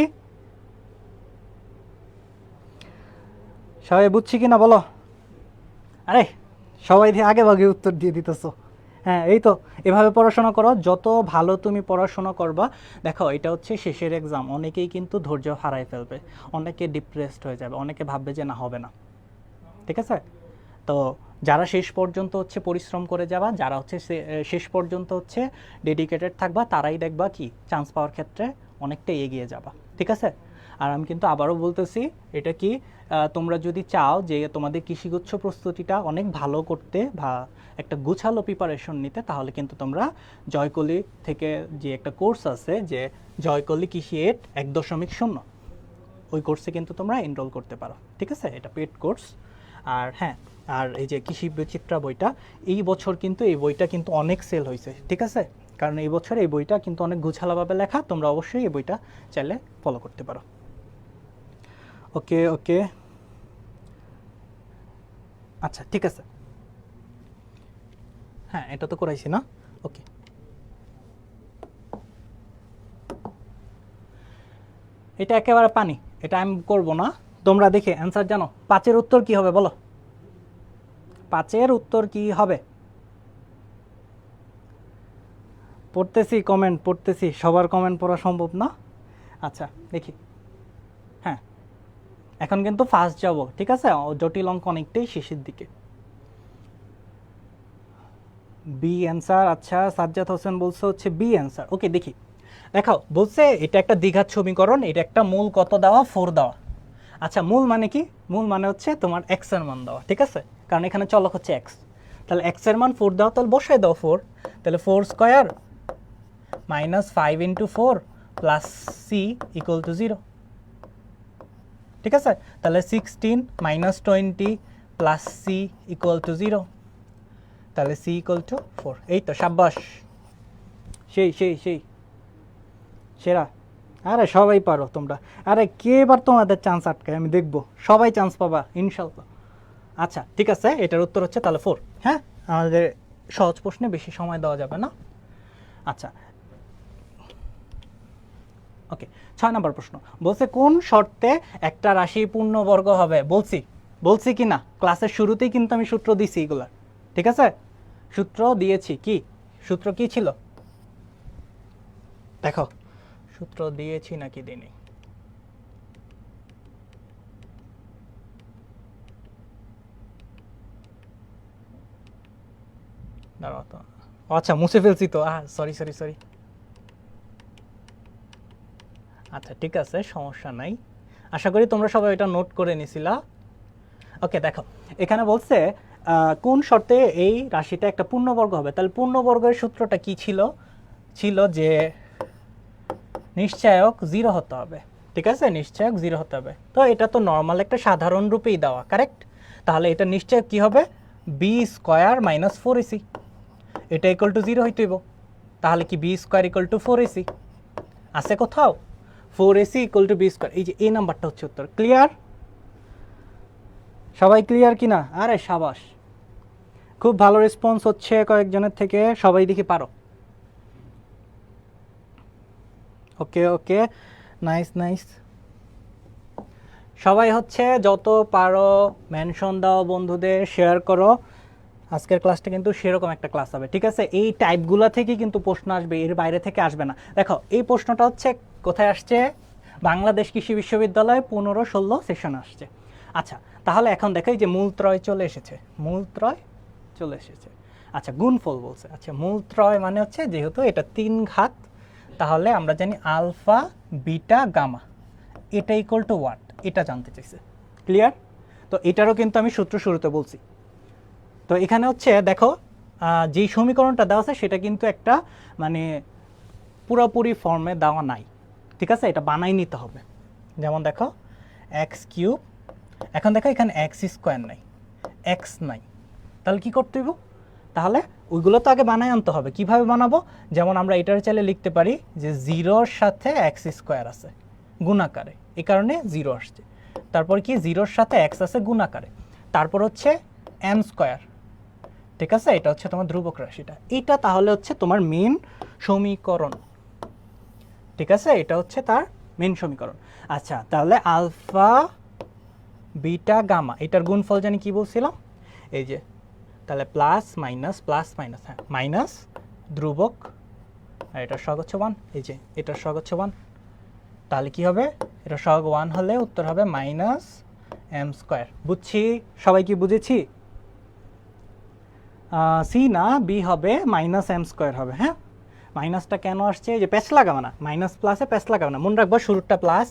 সবাই বুঝছি কিনা বলো? আরে সবাই আগে ভাগে উত্তর দিয়ে দিতেছো। হ্যাঁ এই তো, এভাবে পড়াশোনা করো, যত ভালো তুমি পড়াশোনা করবা। দেখো এটা হচ্ছে শেষের এক্সাম, অনেকেই কিন্তু ধৈর্য হারাই ফেলবে, অনেকে ডিপ্রেসড হয়ে যাবে, অনেকে ভাববে যে না হবে না। ঠিক আছে, তো যারা শেষ পর্যন্ত হচ্ছে পরিশ্রম করে যাবা, যারা হচ্ছে শেষ পর্যন্ত হচ্ছে ডেডিকেটেড থাকবা, তারাই দেখবা কি চান্স পাওয়ার ক্ষেত্রে অনেকটা এগিয়ে যাবা। ঠিক আছে, আর আমি কিন্তু আবারও বলতেছি, এটা কি তোমরা যদি চাও যে তোমাদের কৃষিগুচ্ছ প্রস্তুতিটা অনেক ভালো করতে বা একটা গুছালো প্রিপারেশন নিতে, তাহলে কিন্তু তোমরা জয়কলি থেকে যে একটা কোর্স আছে, যে জয়কলি কৃষি 8 1.0, ওই কোর্সে কিন্তু তোমরা এনরোল করতে পারো। ঠিক আছে, এটা পেড কোর্স। আর হ্যাঁ, আর এই যে কৃষি বিচিত্রা বইটা, এই বছর কিন্তু এই বইটা কিন্তু অনেক সেল হয়েছে। ঠিক আছে, কারণ এই বছর এই বইটা কিন্তু অনেক গুছালোভাবে লেখা, তোমরা অবশ্যই এই বইটা চাইলে ফলো করতে পারো। ওকে ওকে, আচ্ছা ঠিক আছে, হ্যাঁ এটা তো করাইছি না। ওকে, এটা একেবারে পানি, এটা আমি করব না। তোমরা দেখে অ্যান্সার জানো, 5-এর উত্তর কি হবে বলো? 5-এর উত্তর কি হবে? পড়তেছি কমেন্ট, পড়তেছি, সবার কমেন্ট পড়া সম্ভব না। আচ্ছা দেখি, হ্যাঁ এখন কিন্তু ফার্স্ট যাব। ঠিক আছে, জটিল অঙ্ক অনেকটাই শেষের দিকে। বি অ্যান্সার, আচ্ছা সাজ্জাদ হোসেন বলছে হচ্ছে বি অ্যান্সার। ওকে দেখি, দেখাও বলছে এটা একটা দ্বিঘাত সমীকরণ, এটা একটা মূল কত দেওয়া 4 দেওয়া। আচ্ছা মূল মানে কি? মূল মানে হচ্ছে তোমার এক্স এর মান দেওয়া। ঠিক আছে, কারণ এখানে চলক হচ্ছে এক্স, তাহলে এক্স এর মান 4 দাও, তাহলে বসাই দাও 4, তাহলে 4 square minus 5 into 4 plus C equal to 0। ঠিক আছে, তাহলে 16 minus 20 plus C equal to 0, তাহলে সি ইকুয়াল টু 4। এই তো সাব্বাস, সেই সেই সেই সেরা। আরে সবাই পারো তোমরা, আরে কে এবার তোমাদের চান্স আটকায় আমি দেখবো, সবাই চান্স পাবা ইনশাল্লাহ। আচ্ছা ঠিক আছে, এটার উত্তর হচ্ছে তাহলে 4। হ্যাঁ, আমাদের সহজ প্রশ্নে বেশি সময় দেওয়া যাবে না। আচ্ছা ওকে, 6 নম্বর প্রশ্ন বলছে কোন শর্তে একটা রাশি পূর্ণবর্গ হবে? বলছি কি না? ক্লাসের শুরুতেই কিন্তু আমি সূত্র দিছি এগুলার। ঠিক আছে, সূত্র দিয়েছি। কি সূত্র কি ছিল দেখো, সূত্র দিয়েছি নাকি দিইনি? দাঁড়াও তো, আচ্ছা মুছে ফেলছি তো, সরি সরি সরি। আচ্ছা ঠিক আছে, সমস্যা নাই, আশা করি তোমরা সবাই এটা নোট করে নিছিলা। ওকে দেখো, এখানে বলছে কোন শর্তে এই রাশিটা একটা পূর্ণবর্গ হবে। তাহলে পূর্ণবর্গের সূত্রটা কি ছিল? ছিল যে নিশ্চায়ক 0 হতে হবে। ঠিক আছে, নিশ্চায়ক 0 হতে হবে। তো এটা তো নর্মাল একটা সাধারণ রূপেই দেওয়া, কারেক্ট? তাহলে এটা নিশ্চায়ক কি হবে? বি স্কোয়ার মাইনাস 4ac, এটা ইকুয়াল টু 0 হইতেইব। তাহলে কি B square equal to 4ac আছে কোথাও? 4ac equal to B square, এই যে এই নাম্বারটা হচ্ছে উত্তর। ক্লিয়ার? সবাই ক্লিয়ার কিনা? আরে সাবাস, খুব ভালো রেসপন্স হচ্ছে কয়েকজনের থেকে, সবাই দেখি পারো। ওকে ওকে, নাইস নাইস। সবাই হচ্ছে যত পারো মেনশন দাও, বন্ধুদের শেয়ার করো। আজকের ক্লাসটা কিন্তু সেরকম একটা ক্লাস হবে। ঠিক আছে, এই টাইপগুলো থেকে কিন্তু প্রশ্ন আসবে, এর বাইরে থেকে আসবে না। দেখো এই প্রশ্নটা হচ্ছে কোথায় আসছে? বাংলাদেশ কৃষি বিশ্ববিদ্যালয় 15-16 সেশন আসছে। আচ্ছা তাহলে এখন দেখো এই যে মূলত্রয় চলে এসেছে, মূলত্রয় চলে এসেছে। আচ্ছা গুণফল বলছে, আচ্ছা মূলত্রয় মানে হচ্ছে যেহেতু এটা 3 ঘাত, তাহলে আমরা জানি আলফা বিটা গামা, এটা ইকুয়াল টু ওয়াট, এটা জানতে চাইছে। ক্লিয়ার? তো এটারও কিন্তু আমি সূত্র শুরুতে বলছি। তো এখানে হচ্ছে দেখো যেই সমীকরণটা দেওয়া আছে সেটা কিন্তু একটা মানে পুরোপুরি ফর্মে দেওয়া নাই, ঠিক আছে, এটা বানাই নিতে হবে। যেমন দেখো এক্স কিউব, এখন দেখো এখানে এক্স স্কোয়ার নাই, এক্স নাই, তাহলে কি করতে হইব, তাহলে ওইগুলো তো আগে বানাই আনতে হবে। কিভাবে বানাবো, যেমন আমরা এটার চাইলে লিখতে পারি যে জিরোর সাথে এক্স স্কোয়ার আছে গুণাকারে, এই কারণে জিরো আসছে। তারপর কি জিরোর সাথে এক্স আছে গুণাকারে, তারপর হচ্ছে এম স্কোয়ার, ঠিক আছে, এটা হচ্ছে তোমার ধ্রুবক রাশিটা, এটা তাহলে হচ্ছে তোমার মেন সমীকরণ, ঠিক আছে, এটা হচ্ছে তার মেন সমীকরণ। আচ্ছা, তাহলে আলফা বিটা গামা এটার গুণফল জানি কি বলছিলাম, এই যে তাহলে প্লাস মাইনাস, হ্যাঁ মাইনাস ধ্রুবক, আর এটার সহগ হচ্ছে 1, এই যে এটার সহগ হচ্ছে 1, তাহলে কি হবে, এটা সহগ 1 হলে উত্তর হবে মাইনাস এম স্কোয়ার। বুঝছি, সবাই কি বুঝেছি? সি না বি হবে, মাইনাস এম স্কোয়ার হবে। হ্যাঁ, মাইনাসটা কেন আসছে, যে প্যাচ লাগাবে না, মাইনাস প্লাসে প্যাচ লাগাবে না, মনে রাখবো শুরুটা প্লাস,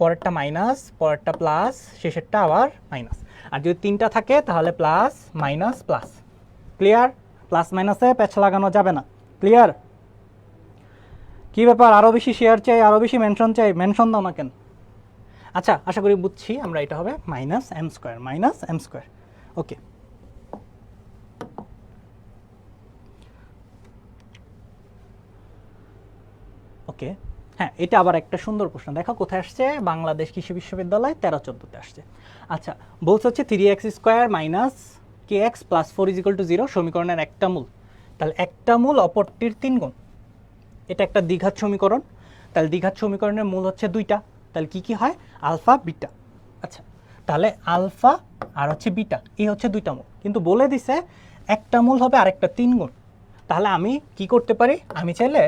পরেরটা মাইনাস, পরেরটা প্লাস, শেষেরটা আবার মাইনাস। আর যদি তিনটা থাকে তাহলে plus minus plus. Clear? Plus মাইনাসে প্যাচ লাগানো যাবে না। ক্লিয়ার? কি ব্যাপার, আরও বেশি শেয়ার চাই, আরও বেশি মেনশন চাই, মেনশন দাও না কেন? আচ্ছা, আশা করি বুঝছি আমরা, এটা হবে minus m square, minus m square. Okay, okay, হ্যাঁ, এটা আবার একটা সুন্দর প্রশ্ন, দেখো কোথায় আসছে, বাংলাদেশ কৃষি বিশ্ববিদ্যালয় 13-14-তে আসছে। আচ্ছা, বলছে হচ্ছে 3x স্কোয়ার মাইনাস কে এক্স প্লাস 4 = 0 সমীকরণের একটা মূল, তাহলে একটা মূল অপরটির 3 গুণ, এটা একটা দ্বিঘাত সমীকরণ, তাহলে দ্বিঘাত সমীকরণের মূল হচ্ছে 2টা, তাহলে কি কি হয়, আলফা বিটা। আচ্ছা, তাহলে আলফা আর হচ্ছে বিটা, এই হচ্ছে 2টা মূল, কিন্তু বলে দিছে একটা মূল হবে আরেকটা 3 গুণ, তাহলে আমি কি করতে পারি, আমি চাইলে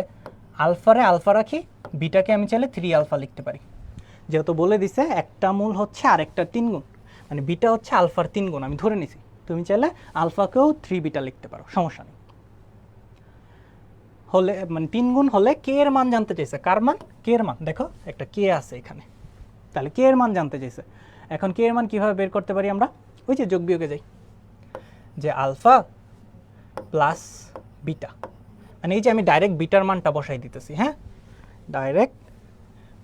আলফারে আলফা রাখি, বিটাকে আমি চাইলে 3 আলফা লিখতে পারি, যেহেতু বলে দিছে একটা মূল হচ্ছে আরেকটা 3 গুণ, মানে বিটা হচ্ছে আলফার 3 গুণ, আমি ধরে নিছি, তুমি চাইলে আলফাকেও 3 বিটা লিখতে পারো, সমস্যা নেই। হলে মানে 3 গুণ হলে কে এর মান জানতে চাইছে, কার মান, কে এর মান, দেখো একটা কে আছে এখানে, তাহলে কে এর মান জানতে চাইছে। এখন কে এর মান কিভাবে বের করতে পারি আমরা, ওই যে যোগ বিয়োগে যাই, যে আলফা প্লাস বিটা, মানে এই যে আমি ডাইরেক্ট বিটার মানটা বসাই দিতেছি, হ্যাঁ ডাইরেক্ট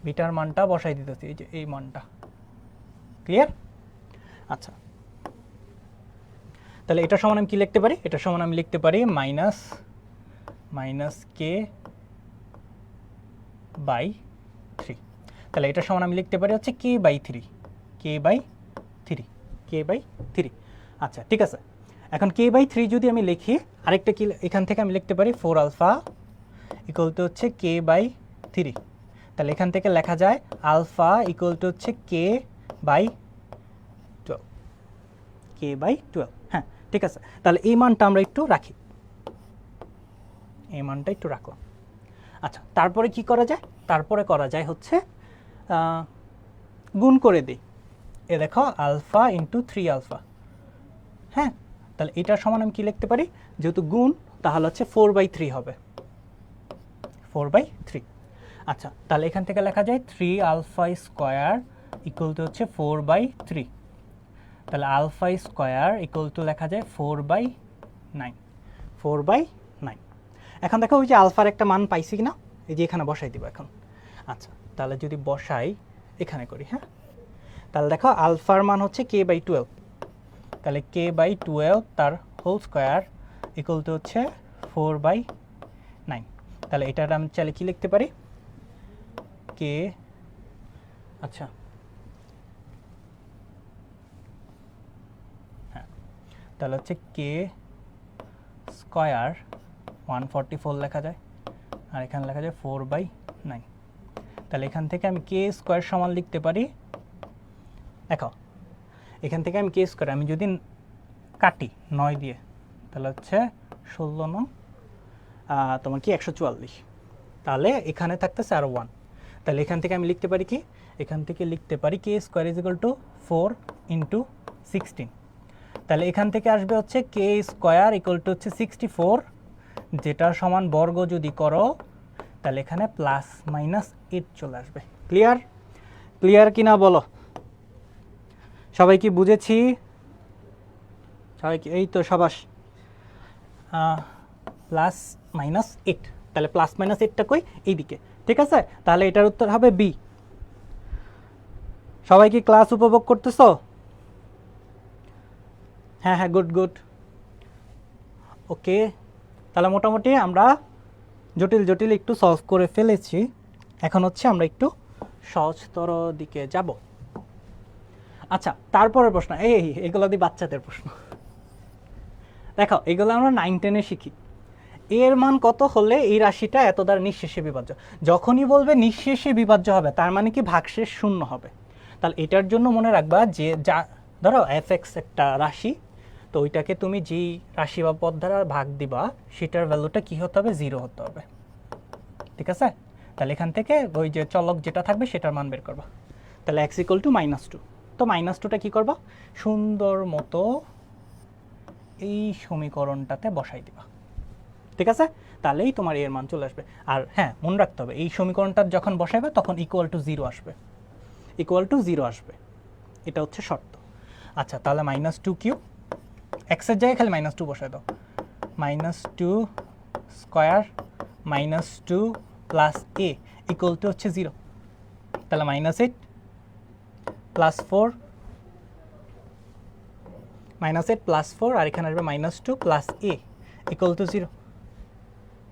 বিটার মানটা বসাই দিতেছি, এই যে এই মানটা। ক্লিয়ার? আচ্ছা, তাহলে এটা সমান আমি কি লিখতে পারি, এটা সমান আমি লিখতে পারি মাইনাস মাইনাস কে বাই 3, তাহলে এটা সমান আমি লিখতে পারি হচ্ছে k by 3, k by 3, k by 3। আচ্ছা, ঠিক আছে, এখন কে বাই 3 যদি আমি লিখি, আরেকটা কি এখান থেকে আমি লিখতে পারি 4 আলফা ইকুয়াল টু হচ্ছে কে বাই 3, তাহলে এখান থেকে লেখা যায় আলফা ইকুয়াল টু হচ্ছে কে বাই 12, কে বাই 12। হ্যাঁ, ঠিক আছে, তাহলে এই মানটা আমরা একটু রাখি, এই মানটা একটু রাখলাম। আচ্ছা, তারপরে কি করা যায়, তারপরে করা যায় হচ্ছে গুণ করে দিই, এ দেখো আলফা ইন্টু 3 আলফা, হ্যাঁ, তাহলে এটার সমান আমি কি লিখতে পারি, যেহেতু গুণ তাহলে হচ্ছে 4/3 হবে, 4/3। আচ্ছা, তাহলে এখান থেকে লেখা যায় 3 আলফা স্কোয়ার ইকুয়াল টু হচ্ছে 4/3, তাহলে আলফা স্কোয়ার ইকুয়াল টু লেখা যায় 4/9, 4/9। এখন দেখো ওই যে আলফার একটা মান পাইছি কিনা, এই যে এখানে বসাই দিব এখন। আচ্ছা, তাহলে যদি বসাই এখানে করি, হ্যাঁ, তাহলে দেখো আলফার মান হচ্ছে কে বাই 12, তাহলে কে বাই 12 তার হোল স্কোয়ার ইকুয়াল টু হচ্ছে 4/9, তাহলে এটার আমি চাইলে কি লিখতে পারি, কে, আচ্ছা হ্যাঁ, তাহলে হচ্ছে কে স্কোয়ার 144 লেখা যায়, আর এখানে লেখা যায় 4/9, তাহলে এখান থেকে আমি কে স্কোয়ার সমান লিখতে পারি, দেখো এখান থেকে আমি কে স্কোয়ার আমি যদি কাটি 9 দিয়ে, তাহলে হচ্ছে 16 9 তোমার কি 144, তাহলে এখানে থাকতেছে আরও 1, তাহলে এখান থেকে আমি লিখতে পারি কি, এখান থেকে লিখতে পারি কে স্কোয়ার ইজ ইকুয়াল টু 4 × 16, তাহলে এখান থেকে আসবে হচ্ছে কে স্কোয়ার ইকুয়াল টু হচ্ছে 64, যেটার সমান বর্গ যদি করো তাহলে এখানে প্লাস মাইনাস 8 চলে আসবে। ক্লিয়ার? ক্লিয়ার কিনা বলো, সবাই কি বুঝেছি, সবাই কি, এই তো সাবাস, প্লাস মাইনাস 8, তাহলে প্লাস মাইনাস 8টা কই, এইদিকে, ঠিক আছে। তাহলে এটার উত্তর হবে বি। সবাই কি ক্লাস উপভোগ করতেছো? হ্যাঁ হ্যাঁ, গুড গুড। ওকে, তাহলে মোটামুটি আমরা জটিল জটিল একটু সলভ করে ফেলেছি। এখন হচ্ছে আমরা একটু সহজতর দিকে যাব। আচ্ছা, তারপরের প্রশ্ন, এগুলো দিয়ে বাচ্চাদের প্রশ্ন। দেখো, এগুলো আমরা 9-10-এ শিখি। এর মান কত হলে এই রাশিটা এত দ্বারা নিঃশেষে বিভাজ্য। যখনই বলবে নিঃশেষে বিভাজ্য হবে, তার মানে কি ভাগশেষ শূন্য হবে। তাহলে এটার জন্য মনে রাখবা যে যা ধরো f(x) একটা রাশি, তো ওইটাকে তুমি যেই রাশি বা পদ দ্বারা ভাগ দিবা সেটার ভ্যালুটা কি হতে হবে, 0 হতে হবে, ঠিক আছে। তাহলে এখান থেকে ওই যে চলক যেটা থাকবে সেটার মান বের করবা। তাহলে x = -2, তো -2টা কি করবা, সুন্দর মতো এই সমীকরণটাতে বসাই দিবা, ঠিক আছে। তাহলেই তোমার এর মান চলে আসবে। আর হ্যাঁ, মনে রাখতে হবে এই সমীকরণটা যখন বসাইবে তখন =0 আসবে, =0 আসবে, এটা হচ্ছে শর্ত। আচ্ছা, তাহলে -2 x এর জায়গায় খালি -2 বসাই দাও, -2 স্কয়ার -2 প্লাস a হচ্ছে 0। তাহলে -8 প্লাস 4, -8 প্লাস 4, আর এখানে আসবে -2 প্লাস a = 0।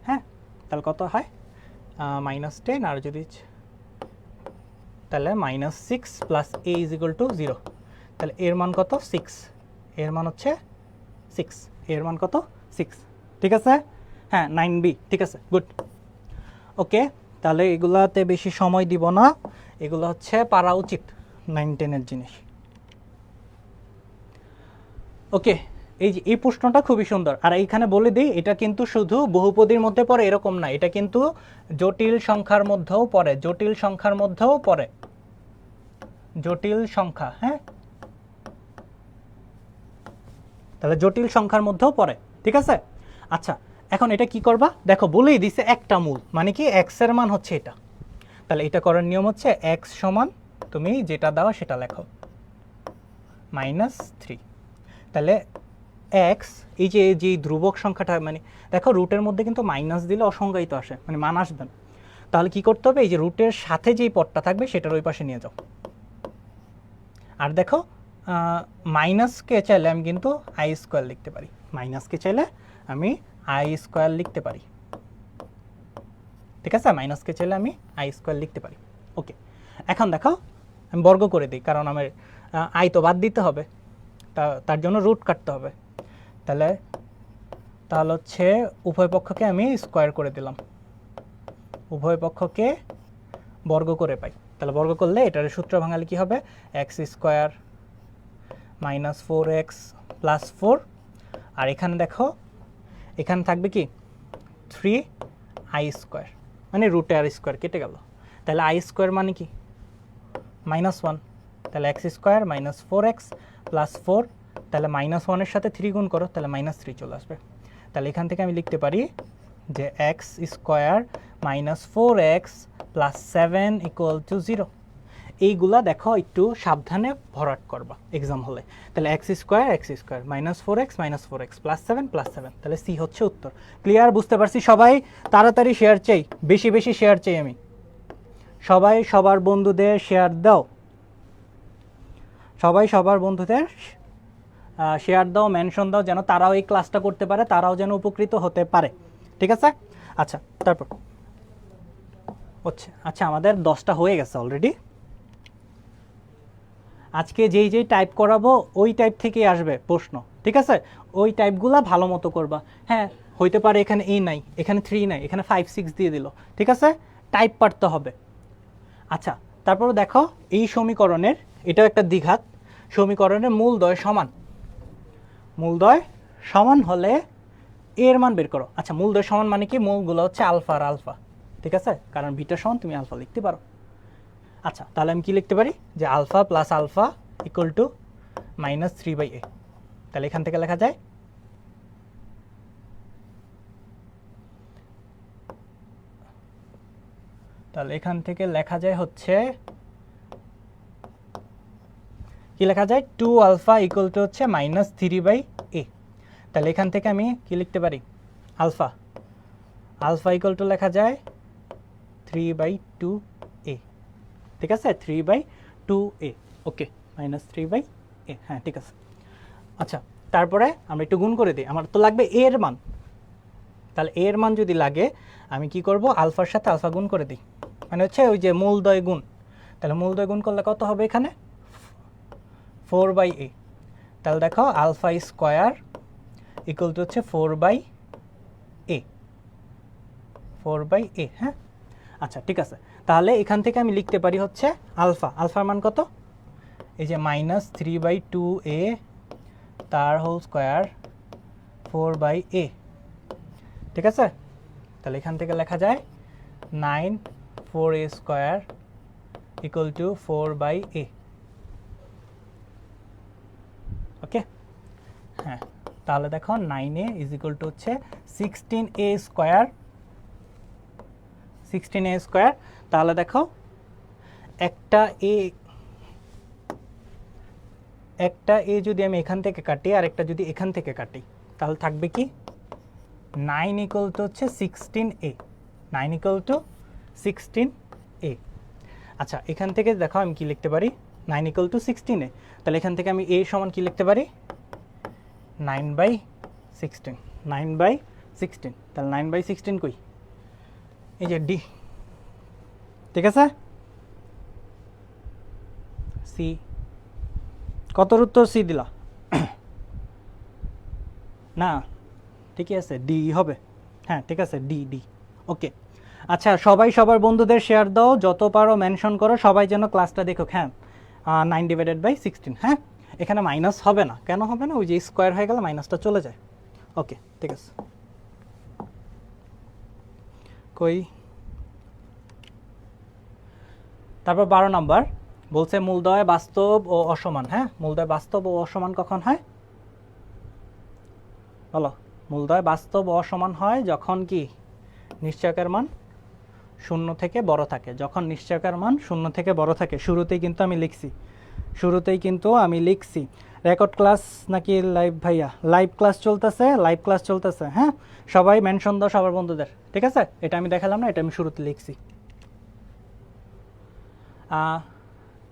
হ্যাঁ, তাহলে কত হয়, -10, আর যদি তাহলে -6 প্লাস a = 0। তাহলে এর মান কত, 6, এর মান হচ্ছে 6, এর মান কত, 6, ঠিক আছে। হ্যাঁ, 9b, ঠিক আছে, গুড। ওকে, তাহলে এগুলাতে বেশি সময় দিব না, এগুলো হচ্ছে পারা উচিত 9-10-এর জিনিস। ওকে, এই যে এই প্রশ্নটা খুবই সুন্দর। আর এইখানে বলে দিই, এটা কিন্তু শুধু বহুপদীর মধ্যে পড়ে এরকম না, এটা কিন্তু জটিল সংখ্যার মধ্যেও পড়ে, জটিল সংখ্যার মধ্যেও পড়ে, জটিল সংখ্যা। হ্যাঁ, তাহলে জটিল সংখ্যার মধ্যেও পড়ে, ঠিক আছে। আচ্ছা, এখন এটা কি করবা, দেখো বলেই দিছে একটা মূল, মানে কি x এর মান হচ্ছে এটা। তাহলে এটা করার নিয়ম হচ্ছে x সমান তুমি যেটা দাও সেটা লেখো, -3। তাহলে x, এই যে ধ্রুবক সংখ্যাটা, মানে দেখো রুটের মধ্যে কিন্তু মাইনাস দিলে অসংজ্ঞায়িত আসে, মানে মান আসবে না। তাহলে কি করতে হবে, এই যে রুটের সাথে যেই পদটা থাকবে সেটার ওই পাশে নিয়ে যাও। আর দেখো, মাইনাসকে চাইলে আমি কিন্তু i² লিখতে পারি, মাইনাসকে চাইলে আমি i² লিখতে পারি, ঠিক আছে। মাইনাসকে চাইলে আমি i² লিখতে পারি। ওকে, এখন দেখো আমি বর্গ করে দিই, কারণ আমার i তো বাদ দিতে হবে, তার জন্য রুট কাটতে হবে। তাহলে হচ্ছে উভয় পক্ষকে আমি স্কোয়ার করে দিলাম, উভয় পক্ষকে বর্গ করে পাই। তাহলে বর্গ করলে এটার সূত্র ভাঙালে কি হবে, x² - 4x + 4, আর এখানে দেখো এখানে থাকবে কি 3i², মানে √r² কেটে গেল। তাহলে i² মানে কি -1, তাহলে x² - 4x + 4, তাহলে -1-এর সাথে 3 গুণ করো, তাহলে -3 চলে আসবে। তাহলে এখান থেকে আমি লিখতে পারি যে x² - 4x + 7 = 0। এইগুলা দেখো একটু সাবধানে ভরাট করবা এক্সাম হলে। তাহলে x² - 4x - 4x + 7 + 7, তাহলে সি হচ্ছে উত্তর। ক্লিয়ার, বুঝতে পারছি সবাই? তাড়াতাড়ি শেয়ার চাই, বেশি বেশি শেয়ার চাই আমি। সবাই সবার বন্ধুদের শেয়ার দাও, সবাই সবার বন্ধুদের শেয়ার দাও, মেনশন দাও, যেন তারাও এই ক্লাসটা করতে পারে, তারাও যেন উপকৃত হতে পারে, ঠিক আছে। আচ্ছা, তারপর হচ্ছে, আচ্ছা আমাদের 10টা হয়ে গেছে অলরেডি। আজকে যেই টাইপ করাবো ওই টাইপ থেকেই আসবে প্রশ্ন, ঠিক আছে। ওই টাইপগুলা ভালো মতো করবা। হ্যাঁ, হইতে পারে এখানে এ নাই, এখানে 3 নাই, এখানে 5 6 দিয়ে দিল, ঠিক আছে, টাইপ পারতে হবে। আচ্ছা, তারপর দেখো এই সমীকরণের, এটাও একটা দ্বিঘাত, সমীকরণের মূলদ্বয় সমান, মূলদ্বয় সমান হলে এর মান বের করো। আচ্ছা, মূলদ্বয় সমান মানে কি, মূলগুলো হচ্ছে আলফা আর আলফা, ঠিক আছে, কারণ বিটা সমান তুমি আলফা লিখতে পারো। আচ্ছা, তাহলে আমি কি লিখতে পারি, যে আলফা প্লাস আলফা = -3/a। তাহলে এখান থেকে লেখা যায় হচ্ছে কি লেখা যায়, 2α = হচ্ছে -3/a। তাহলে এখান থেকে আমি কি লিখতে পারি, আলফা। আলফা ইকুয়াল টু লেখা যায় 3/2a, ঠিক আছে, 3/2a, ওকে, -3/a, হ্যাঁ ঠিক আছে। আচ্ছা, তারপরে আমরা একটু গুণ করে দিই, আমার তো লাগবে a এর মান, তাহলে a এর মান যদি লাগে আমি কি করব, আলফার সাথে আলফা গুণ করে দিই, মানে হচ্ছে ওই যে মূলদ্বয় গুণ। তাহলে মূলদ্বয় গুণ করলে কত হবে এখানে, 4/a। তাহলে দেখো আলফা স্কোয়ার ইকুয়াল টু হচ্ছে 4/a, 4/a, হ্যাঁ। আচ্ছা ঠিক আছে, তাহলে এখান থেকে আমি লিখতে পারি হচ্ছে আলফা, আলফার মান কত, এই যে -3/2a তার হোল স্কোয়ার 4/a, ঠিক আছে। তাহলে এখান থেকে লেখা যায় 9/4a square equal to 4/a, ওকে, হ্যাঁ। তাহলে দেখো 9a ইজ ইকুয়াল টু হচ্ছে 16a স্কোয়ার, 16a স্কোয়ার। তাহলে দেখো একটা এ যদি আমি এখান থেকে কাটি আর একটা যদি এখান থেকে কাটি, তাহলে থাকবে কি 9 ইকুয়াল টু হচ্ছে 16a, 9 ইকুয়াল টু 16a। আচ্ছা, এখান থেকে দেখো আমি কি লিখতে পারি, 9 ইকুয়াল টু 16a, তাহলে এখান থেকে আমি a সমান কি লিখতে পারি, 9/16, 9/16, তাহলে 9/16 কই, এই যে ডি, ঠিক আছে। সি, কতর উত্তর সি দিলা না, ঠিকই আছে, ডি হবে, হ্যাঁ ঠিক আছে, ডি, ডি, ওকে। আচ্ছা, সবাই সবার বন্ধুদের শেয়ার দাও, যত পারো মেনশন করো, সবাই যেন ক্লাসটা দেখুক, হ্যাঁ। 9/16, হ্যাঁ। এখানে মাইনাস হবে না, কেন হবে না, ওই যে স্কোয়ার হয়ে গেলে মাইনাসটা চলে যায়, ওকে ঠিক আছে। কই, তারপর 12 নম্বর বলছে মূলদ্বয় বাস্তব ও অসমান, হ্যাঁ। মূলদ্বয় বাস্তব ও অসমান কখন হয় বলো, মূলদ্বয় বাস্তব ও অসমান হয় যখন কি নিশ্চয়কের মান 0 থেকে বড় থাকে, যখন নিশ্চয়কের মান 0 থেকে বড় থাকে। শুরুতেই কিন্তু আমি লিখছি, রেকর্ড ক্লাস নাকি লাইভ ভাইয়া, লাইভ ক্লাস চলতেছে, হ্যাঁ। সবাই মেনশন দাও সবার বন্ধুদের, ঠিক আছে। এটা আমি দেখালাম না, এটা আমি শুরুতে লিখছি।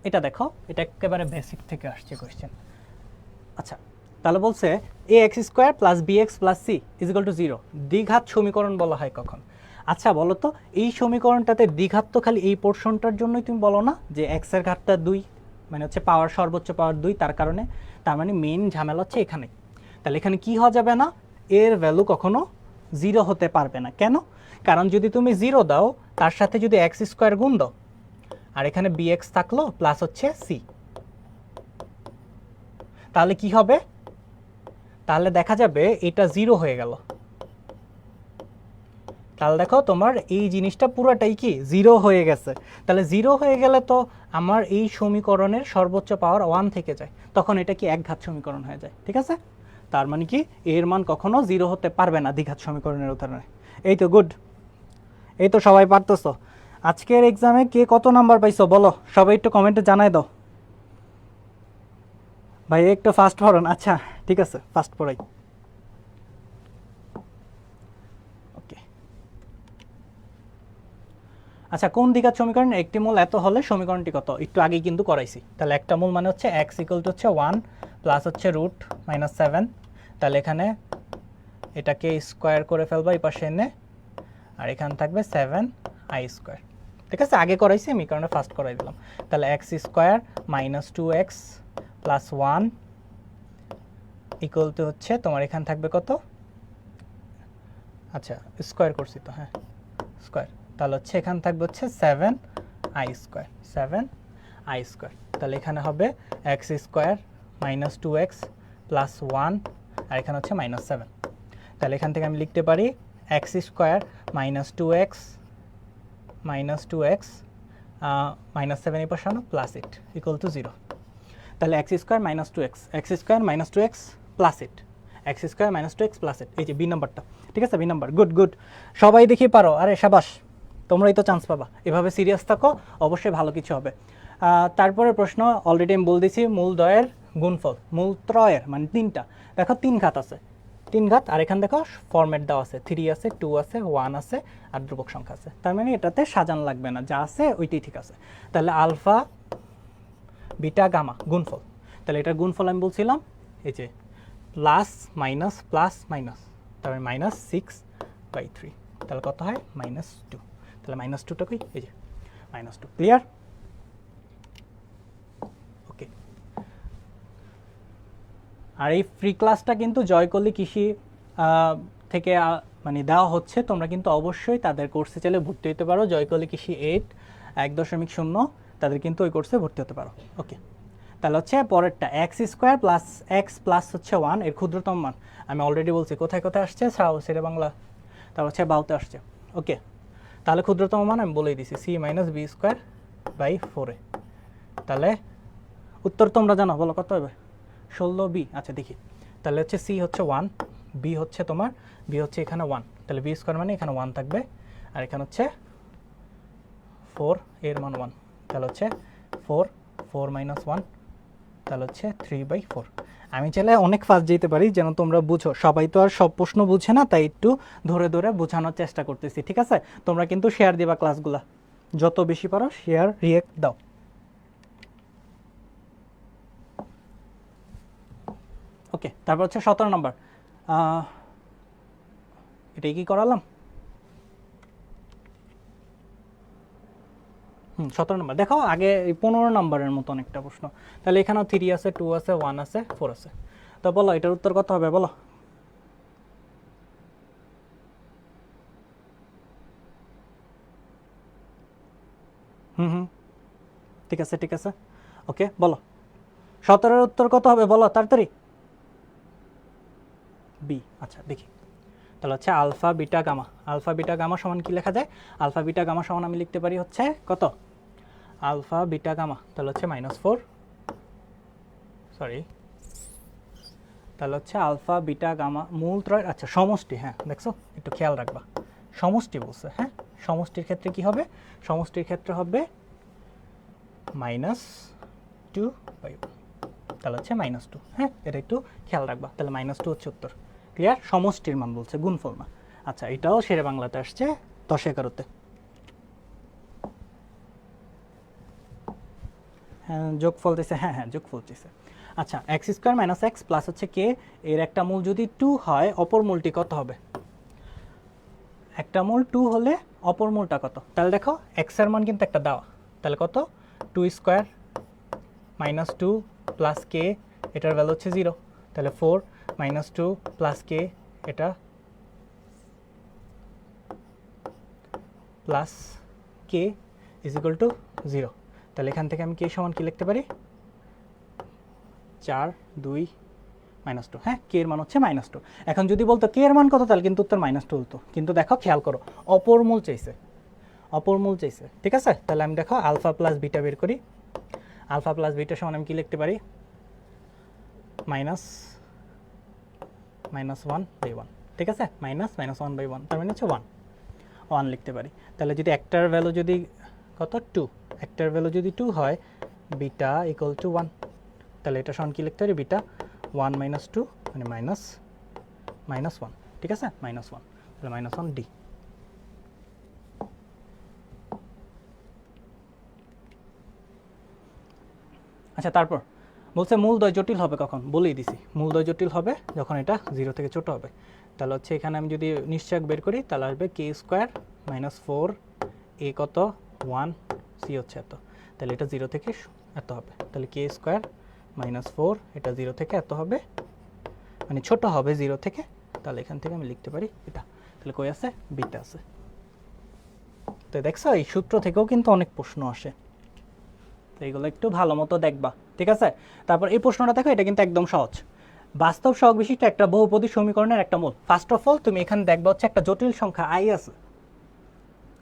এটা দেখো, এটা একেবারে বেসিক থেকে আসছে কোয়েশ্চেন। আচ্ছা, তাহলে বলছে ax square plus bx plus c is equal to 0 দ্বিঘাত সমীকরণ বলা হয় কখন। আচ্ছা বলো তো, এই সমীকরণটাতে দ্বিঘাত তো খালি এই পোর্শনটার জন্যই তুমি বলো না, যে x এর ঘাতটা 2, মানে হচ্ছে পাওয়ার, সর্বোচ্চ পাওয়ার 2, তার কারণে, তার মানে মেইন ঝামেলা হচ্ছে এখানে। তাহলে এখানে কি হওয়া যাবে না, এর ভ্যালু কখনো 0 হতে পারবে না। কেন, কারণ যদি তুমি 0 দাও, তার সাথে যদি x স্কোয়ার গুণ দাও, আর এখানে bx থাকলো প্লাস হচ্ছে c, তাহলে কি হবে, তাহলে দেখা যাবে এটা 0 হয়ে গেল। তাহলে দেখো তোমার এই জিনিসটা পুরোটাই কি 0 হয়ে গেছে। তাহলে 0 হয়ে গেলে তো আমার এই সমীকরণের সর্বোচ্চ পাওয়ার 1 থেকে যায়, তখন এটা কি একঘাত সমীকরণ হয়ে যায়, ঠিক আছে। তার মানে কি এর মান কখনো 0 হতে পারবে না দ্বিঘাত সমীকরণের উদাহরণে। এই তো গুড, এই তো সবাই পারতেছো। আজকের এক্সামে কে কত নাম্বার পাইছো বলো, সবাই একটু কমেন্টে জানাই দাও। ভাই একটু ফাস্ট পড়ান, আচ্ছা ঠিক আছে, ফাস্ট পড়াই, ওকে। আচ্ছা, কোন দ্বিঘাত সমীকরণ একটি মূল এত হলে সমীকরণটি কত, একটু আগেই কিন্তু করাইছি। তাহলে একটা মূল মানে হচ্ছে x ইকুয়াল টু হচ্ছে 1 প্লাস হচ্ছে রুট -7, তাহলে এখানে এটাকে স্কোয়ার করে ফেলবো এই পাশে এনে, আর এখানে থাকবে 7i স্কোয়ার, ঠিক আছে। আগে করাইছি আমি, কারণে ফার্স্ট করাই দিলাম। তাহলে x square -2x plus 1 equal to হচ্ছে তোমার এখানে থাকবে কত, আচ্ছা স্কোয়ার করছি তো, হ্যাঁ স্কোয়ার, তাহলে হচ্ছে এখানে থাকবে হচ্ছে 7i স্কোয়ার, 7i স্কোয়ার। তাহলে এখানে হবে x স্কোয়ার -2x প্লাস 1, আর এখানে হচ্ছে -7। তাহলে এখান থেকে আমি লিখতে পারি x স্কোয়ার -2x -7 এই পাশে আনো প্লাস 8 ইকুয়াল টু 0। তাহলে x square -2x plus 8, x square -2x plus 8, এই যে বি নাম্বারটা, ঠিক আছে, বি নাম্বার, গুড গুড, সবাই দেখি পারো, আরে সাবাস, তোমরাই তো চান্স পাবা, এভাবে সিরিয়াস থাকো, অবশ্যই ভালো কিছু হবে। তারপরে প্রশ্ন অলরেডি আমি বল দিয়েছি, মূলদ্বয়ের গুণফল, মূলত্রয়ের মানে 3টা, দেখো 3 ঘাত আছে, 3 ঘাত, আর এখানে দেখো ফরম্যাট দেওয়া আছে, 3 আছে, 2 আছে, 1 আছে, আর ধ্রুবক সংখ্যা আছে। তার মানে এটাতে সাজানো লাগবে না, যা আছে ওইটাই ঠিক আছে। তাহলে আলফা বিটা গামা গুণফল, তাহলে এটার গুণফল আমি বলছিলাম এই যে প্লাস মাইনাস, তার মানে -6/3, তাহলে কত হয় -2। তাহলে -2টা কই, এই যে -2। ক্লিয়ার? ওকে। আর এই ফ্রি ক্লাসটা কিন্তু জয়কলি কৃষি থেকে মানে দেওয়া হচ্ছে, তোমরা কিন্তু অবশ্যই তাদের কোর্সে চাইলে ভর্তি হতে পারো। জয়কলি কৃষি 8 1.0 তাদের কিন্তু ওই কোর্সে ভর্তি হতে পারো। ওকে, তাহলে হচ্ছে পরেরটা x² প্লাস এক্স প্লাস হচ্ছে 1 এর ক্ষুদ্রতম মান। আমি অলরেডি বলছি কোথায় কোথায় আসছে, সেরে বাংলা, তারপর হচ্ছে বাউতে আসছে। ওকে, তাহলে ক্ষুদ্রতম মান আমি বলেই দিছি c - b²/4। তাহলে উত্তর তোমরা জানো, বলো কত হবে? 16b। আচ্ছা দেখি, তাহলে হচ্ছে c হচ্ছে 1, b হচ্ছে তোমার, b হচ্ছে এখানে 1, তাহলে b² মানে এখানে 1 থাকবে, আর এখানে হচ্ছে 4, এর মান 1, তাহলে হচ্ছে 4 - 1, তাহলে হচ্ছে 3/4। আমি চাইলে অনেক ফাস্ট যেতে পারি যেন তোমরা বুঝো, সবাই তো আর সব প্রশ্ন বুঝে না, তাই একটু ধরে ধরে বোঝানোর চেষ্টা করতেছি, ঠিক আছে? তোমরা কিন্তু শেয়ার দিবা ক্লাসগুলা, যত বেশি পারো শেয়ার রিয়েক্ট দাও। ওকে, তারপর হচ্ছে 17 নম্বর, এটাই কি করালাম? 17 নম্বর দেখো, আগে 15 নম্বরের মতন একটা প্রশ্ন। তাহলে এখানেও 3 আছে, 2 আছে, 1 আছে, 4 আছে। তো বলো এটার উত্তর কত হবে, বলো। ঠিক আছে, ঠিক আছে। ওকে, বলো 17-এর উত্তর কত হবে, বলো তাড়াতাড়ি। বি। আচ্ছা দেখি, তাহলে হচ্ছে alpha beta gamma. Alpha beta gamma সমান কি লেখা যায়? আলফা বিটা গামা সমান আমি লিখতে পারি হচ্ছে কত, আলফা বিটা গামা, তাহলে হচ্ছে -4, সরি, তাহলে হচ্ছে আলফা বিটা গামা মূল ত্রয়, আচ্ছা সমষ্টি, হ্যাঁ দেখছো, একটু খেয়াল রাখবা, সমষ্টি বলছে। হ্যাঁ, সমষ্টির ক্ষেত্রে কি হবে? সমষ্টির ক্ষেত্রে হবে -2/1, তাহলে হচ্ছে -2। হ্যাঁ, এটা একটু খেয়াল রাখবা। তাহলে -2 হচ্ছে উত্তর। ক্লিয়ার? সমষ্টির মান বলছে, গুণফল না। আচ্ছা, এটাও শেরে বাংলাতে আসছে 10-11-তে। হ্যাঁ, যোগফল দিছে, হ্যাঁ হ্যাঁ যোগফল দিছে। আচ্ছা, x² - x প্লাস হচ্ছে k এর একটা মূল যদি 2 হয়, অপর মূলটি কত হবে? একটা মূল 2 হলে অপর মূলটা কত? তাহলে দেখো x এর মান কিন্তু একটা দেওয়া, তাহলে কত, 2² - 2 প্লাস k, এটার ভ্যালু হচ্ছে 0, তাহলে 4 - 2 প্লাস k, এটা প্লাস k = 0। তাহলে এখান থেকে আমি k সমান কি লিখতে পারি, 4 2 -2। হ্যাঁ, k এর মান হচ্ছে -2। এখন যদি বলতো k এর মান কত, তাহলে কিন্তু উত্তর -2 হতো। কিন্তু দেখো খেয়াল করো, অপর মূল চাইছে, অপর মূল চাইছে, ঠিক আছে? তাহলে আমি দেখো আলফা প্লাস বিটা বের করি। আলফা প্লাস বিটা সমান আমি কি লিখতে পারি, -1/1, ঠিক আছে? -1/1, তার মানে হচ্ছে 1 লিখতে পারি। তাহলে যদি একটার ভ্যালু যদি কত, 2, একটার ভ্যালু যদি 2 হয়, বিটা = 1, তাহলে এটা সমান কি লিখতে পারি, বিটা 1 - 2 মানে -1, ঠিক আছে? -1, তাহলে -1 ডি। আচ্ছা, তারপর বলছে মূলদ্বয় জটিল হবে কখন, বলেই দিছি, মূলদ্বয় জটিল হবে যখন এটা 0 থেকে ছোট হবে। তাহলে হচ্ছে এখানে আমি যদি নিশ্চয়ক বের করি, তাহলে আসবে k² - 4, a কত 1, c হচ্ছে এত, তাহলে এটা 0 থেকে এত হবে। তাহলে k² - 4, এটা 0 থেকে এত হবে, মানে ছোট হবে 0 থেকে। তাহলে এখান থেকে আমি লিখতে পারি এটা। তাহলে কই আছে, বিটা আছে। তো দেখছো, এই সূত্র থেকেও কিন্তু অনেক প্রশ্ন আসে, তো এইগুলো একটু ভালো মতো দেখবা, ঠিক আছে? তারপর এই প্রশ্নটা দেখো, এটা কিন্তু একদম সহজ। বাস্তব সহগ বিশিষ্ট একটা বহুপদী সমীকরণের একটা মূল। ফার্স্ট অফ অল তুমি এখানে দেখবা হচ্ছে একটা জটিল সংখ্যা i আছে,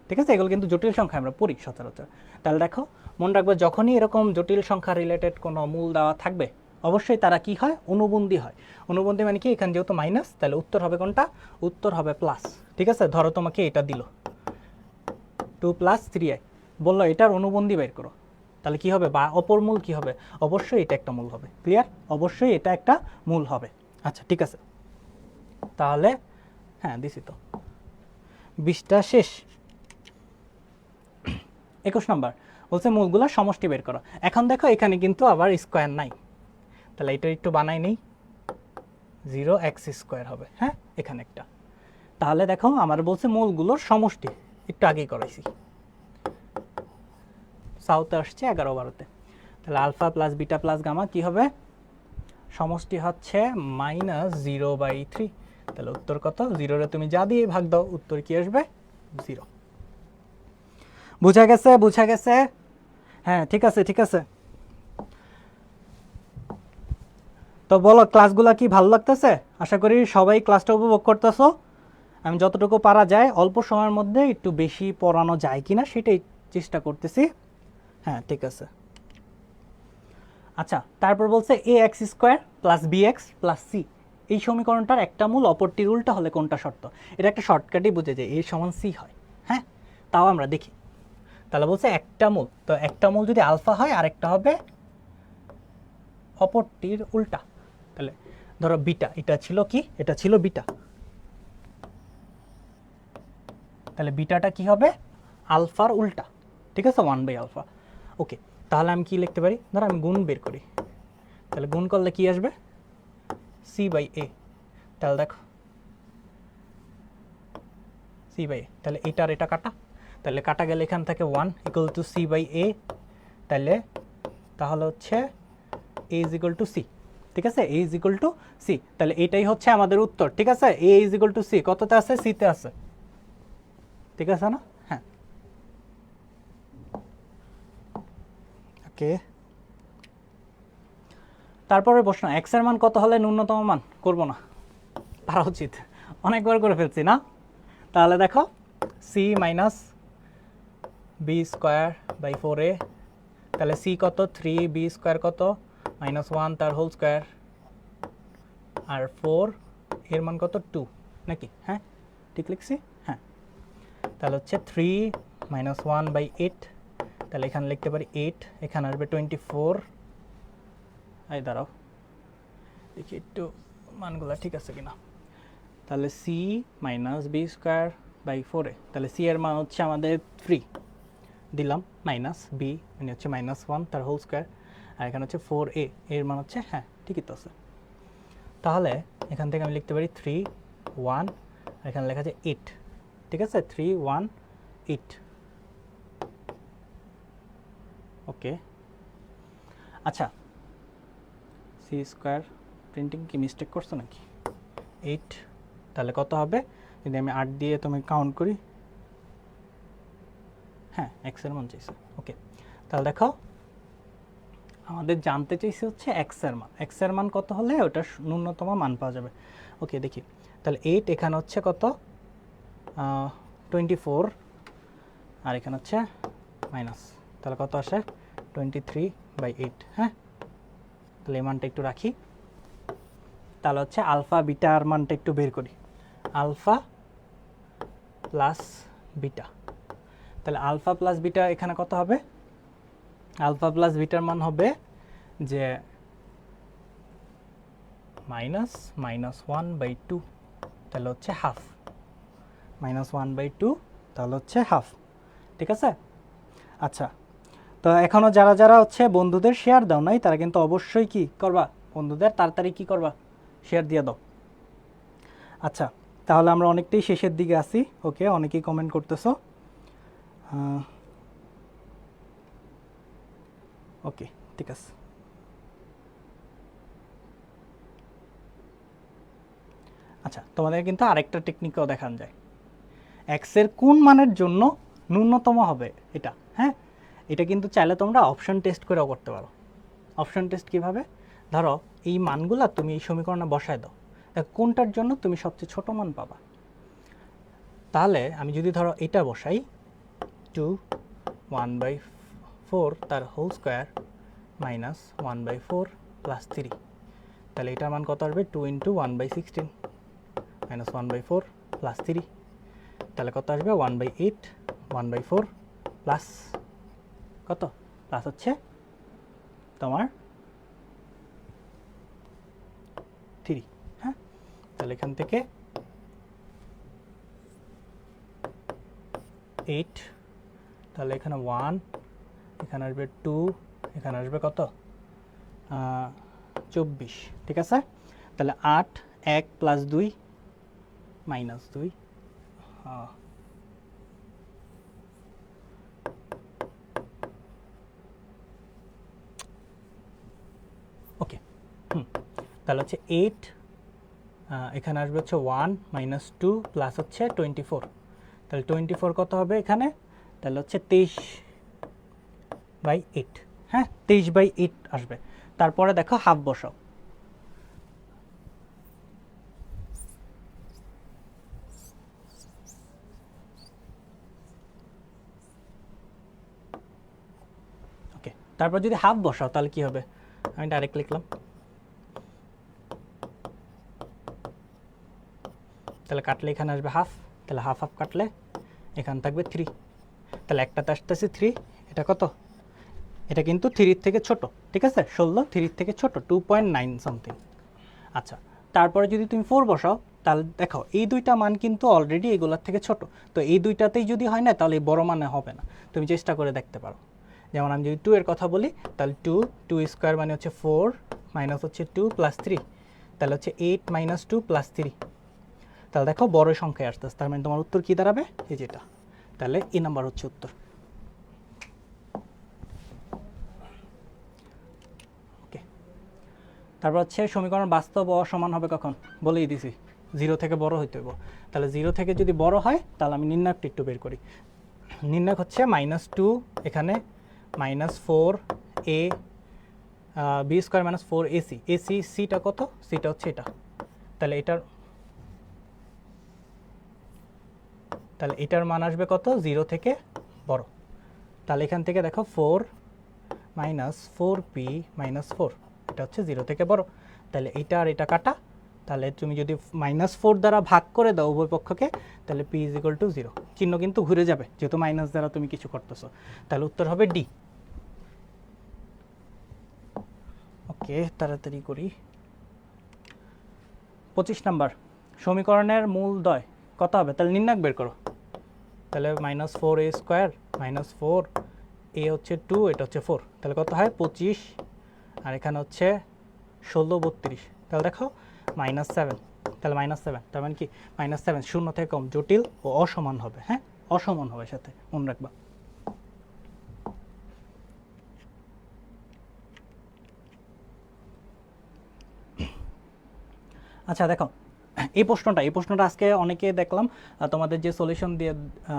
ঠিক আছে? এগুলো কিন্তু জটিল সংখ্যা আমরা পড়ি সচরাচর। তাহলে দেখো, মনে রাখবে যখনই এরকম জটিল সংখ্যা রিলেটেড কোনো মূল দেওয়া থাকবে, অবশ্যই তারা কি হয়, অনুবন্ধী হয়। অনুবন্ধী মানে কি, এখানে যেহেতু মাইনাস, তাহলে উত্তর হবে কোনটা, উত্তর হবে প্লাস, ঠিক আছে? ধরো তোমাকে এটা দিল 2 + 3i, বললো এটার অনুবন্ধী বের করো, তাহলে কি হবে, বা অপর মূল কি হবে, অবশ্যই এটা একটা মূল হবে। ক্লিয়ার? অবশ্যই এটা একটা মূল হবে। আচ্ছা ঠিক আছে, তাহলে হ্যাঁ দিছি তো, 20টা শেষ। 21 নম্বর বলছে মূলগুলোর সমষ্টি বের করো। এখন দেখো এখানে কিন্তু আবার স্কোয়ার নাই, তাহলে এটা একটু বানাই নেই, 0x² হবে। হ্যাঁ এখানে একটা, তাহলে দেখো আমার বলছে মূলগুলোর সমষ্টি, একটু আগেই করাইছি, সাউথে আসছে 11-12-তে। তাহলে alpha plus beta plus gamma কি হবে, সমষ্টি হচ্ছে -0/3। তাহলে উত্তর কত, 0-রে তুমি যা দিয়ে ভাগ দাও উত্তর কি আসবে, 0। বুঝা গেছে, বুঝা গেছে? হ্যাঁ ঠিক আছে ঠিক আছে। তো বলো ক্লাসগুলো কি ভালো লাগতেছে? আশা করি সবাই ক্লাসটা উপভোগ করতেছো। আমি যতটুকু পারা যায় অল্প সময়ের মধ্যে একটু বেশি পড়ানো যায় কিনা সেটাই চেষ্টা করতেছি। হ্যাঁ ঠিক আছে। আচ্ছা তারপর বলছে ax² + bx + c, এই সমীকরণটার একটা মূল অপরটির উল্টা হলে কোনটা শর্ত? এটা একটা শর্টকাটই বুঝে যায় a = c হয়। হ্যাঁ তাও আমরা দেখি। তাহলে বলছে একটা মূল, তো একটা মূল যদি আলফা হয় আরেকটা হবে অপরটির উল্টা। তাহলে ধরো বিটা, এটা ছিল কি, এটা ছিল বিটা, তাহলে বিটাটা কি হবে, আলফার উল্টা। ঠিক আছে, 1/α। ওকে, তাহলে আমি কি লিখতে পারি, ধরো আমি গুণ বের করি, তাহলে গুণ করলে কি আসবে, c/a। তাহলে দেখো c/a, তাহলে এটা আর এটা কাটা, তাহলে কাটা গেলে এখান থেকে 1 = c/a, তাহলে হচ্ছে a = c। ঠিক আছে, a = c, তাহলে এটাই হচ্ছে আমাদের উত্তর। ঠিক আছে, a = c কততে আছে, c তে আছে। ঠিক আছে না? হ্যাঁ ওকে। তারপরে প্রশ্ন, এক্স এর মান কত হলে ন্যূনতম মান, করব না, পারা উচিত, অনেকবার করে ফেলছি না। তাহলে দেখো c - b²/4a, তাহলে c কত, 3b² কত, -1 তার হোল স্কোয়ার, আর 4 এর মান কত, 2 নাকি? হ্যাঁ ঠিক লিখছি। হ্যাঁ তাহলে হচ্ছে 3 - 1/8, তাহলে এখানে লিখতে পারি 8, এখানে আসবে 24। এই দাঁড়াও দেখি একটু মানগুলো ঠিক আছে কিনা। তাহলে c - b²/4a, তাহলে c এর মান হচ্ছে আমাদের 3 দিলাম, মাইনাস b মানে হচ্ছে -1 তার হোল স্কোয়ার, আর এখানে হচ্ছে 4a এর মান হচ্ছে, হ্যাঁ ঠিকই তো আছে। তাহলে এখান থেকে আমি লিখতে পারি 3 1, আর এখানে লেখা আছে 8। ঠিক আছে, 3 1 8। ওকে আচ্ছা, c² প্রিন্টিং কি মিস্টেক করছো নাকি, 8, তাহলে কত হবে যদি আমি 8 দিয়ে তুমি কাউন্ট করি, হ্যাঁ এক্স এর মান চাইছে। ওকে, তাহলে দেখো আমাদের জানতে চাইছে হচ্ছে এক্স এর মান, এক্স এর মান কত হলে ওটা ন্যূনতম মান পাওয়া যাবে। ওকে দেখি, তাহলে 8 এখানে হচ্ছে কত, 24, আর এখানে হচ্ছে মাইনাস, তাহলে কত আসে 23/8। হ্যাঁ তাহলে এই মানটা একটু রাখি, তাহলে হচ্ছে আলফা বিটার মানটা একটু বের করি, আলফা প্লাস বিটা। তাহলে আলফা প্লাস বিটা এখানে কত হবে, আলফা প্লাস বিটার মান হবে যে -1/2, তাহলে হচ্ছে হাফ, -1/2 তাহলে হচ্ছে হাফ। ঠিক আছে। আচ্ছা, তো এখনও যারা যারা হচ্ছে বন্ধুদের শেয়ার দাও নাই তারা কিন্তু অবশ্যই কি করবা, বন্ধুদের তাড়াতাড়ি কি করবা, শেয়ার দিয়ে দাও। আচ্ছা, তাহলে আমরা অনেকটাই শেষের দিকে আসি। ওকে, অনেকেই কমেন্ট করতেছো। ওকে ঠিক আছে। আচ্ছা, তোমাদের কিন্তু আরেকটা টেকনিকও দেখানো যায়, এক্সের কোন মানের জন্য ন্যূনতম হবে এটা। হ্যাঁ, এটা কিন্তু চাইলে তোমরা অপশন টেস্ট করেও করতে পারো। অপশন টেস্ট কিভাবে, ধরো এই মানগুলা তুমি এই সমীকরণে বসায় দাও, কোনটার জন্য তুমি সবচেয়ে ছোট মান পাবা। তাহলে আমি যদি ধরো এটা বসাই, 2 1/4 তার হোল স্কোয়ার -1/4 + 3, তাহলে এটার মান কত আসবে, 2 × 1/16 -1/4 + 3, তাহলে কত আসবে 1/8 1/4 প্লাস কত, প্লাস হচ্ছে তোমার 3। হ্যাঁ, তাহলে এখান থেকে 8, তাহলে এখানে 1, এখানে আসবে 2, এখানে আসবে কত 24, ঠিক আছে। তাহলে 8, 1 প্লাস 2 মাইনাস 2, ওকে। তাহলে হচ্ছে 8, এখানে আসবে হচ্ছে 1 মাইনাস 2 প্লাস হচ্ছে 24, তাহলে 24 কত হবে এখানে, তাহলে হচ্ছে 23/8, হ্যাঁ 23/8 আসবে। তারপরে দেখো হাফ বসাও, ওকে। তারপর যদি হাফ বসাও তাহলে কি হবে, আমি ডাইরেক্ট লিখলাম, তাহলে কাটলে এখানে আসবে হাফ, তাহলে হাফ হাফ কাটলে এখানে থাকবে 3, তাহলে একটাতে আসতেছে 3, এটা কত, এটা কিন্তু 3 থেকে ছোট, ঠিক আছে 16 3 থেকে ছোট 2.9 সামথিং। আচ্ছা, তারপরে যদি তুমি 4 বসাও তাহলে দেখো এই দুইটা মান কিন্তু অলরেডি এগুলোর থেকে ছোট, তো এই দুইটাতেই যদি হয় না তাহলে এই বড় মানে হবে না, তুমি চেষ্টা করে দেখতে পারো। যেমন আমি যদি 2 এর কথা বলি তাহলে 2 স্কোয়ার মানে হচ্ছে 4 মাইনাস হচ্ছে 2 প্লাস 3, তাহলে হচ্ছে 8 মাইনাস 2 প্লাস 3, তাহলে দেখো বড় সংখ্যায় আসতেছে, তার মানে তোমার উত্তর কি দাঁড়াবে, এই যেটা, তাহলে এই নাম্বার হচ্ছে উত্তর। ওকে, তারপর হচ্ছে সমীকরণ বাস্তব ও অসমান হবে কখন, বলেই দিছি 0 থেকে বড় হইতে হবে, তাহলে 0 থেকে যদি বড় হয় তাহলে আমি নির্ণায়কটা একটু বের করি। নির্ণায়ক হচ্ছে -2, এখানে -4a b square minus 4ac, AC সিটা কত, সিটা হচ্ছে এটা, তাহলে এটার মান আসবে কত, 0 থেকে বড়, তাহলে এখান থেকে দেখো 4 মাইনাস 4p মাইনাস 4, এটা হচ্ছে 0 থেকে বড়, তাহলে এটা আর এটা কাটা, তাহলে তুমি যদি -4 দ্বারা ভাগ করে দাও উভয় পক্ষকে তাহলে p = 0, চিহ্ন কিন্তু ঘুরে যাবে যেহেতু মাইনাস দ্বারা তুমি কিছু করতেছো, তাহলে উত্তর হবে ডি। ওকে, তাড়াতাড়ি করি। 25 নাম্বার, সমীকরণের মূলদ্বয় কত হবে, তাহলে নির্ণায়ক বের করো, তাহলে -4a স্কোয়ার মাইনাস 4, এ হচ্ছে 2, এটা হচ্ছে 4, তাহলে কত হয় 25, আর এখানে হচ্ছে 16 32, তাহলে দেখো -7, তাহলে -7 তার মানে কি -7 শূন্য থেকে কম, জটিল ও অসমান হবে, হ্যাঁ অসমান হবে সাথে মনে রাখবা। আচ্ছা দেখো এই প্রশ্নটা আজকে অনেকে দেখলাম তোমাদের যে সলিউশন দিয়ে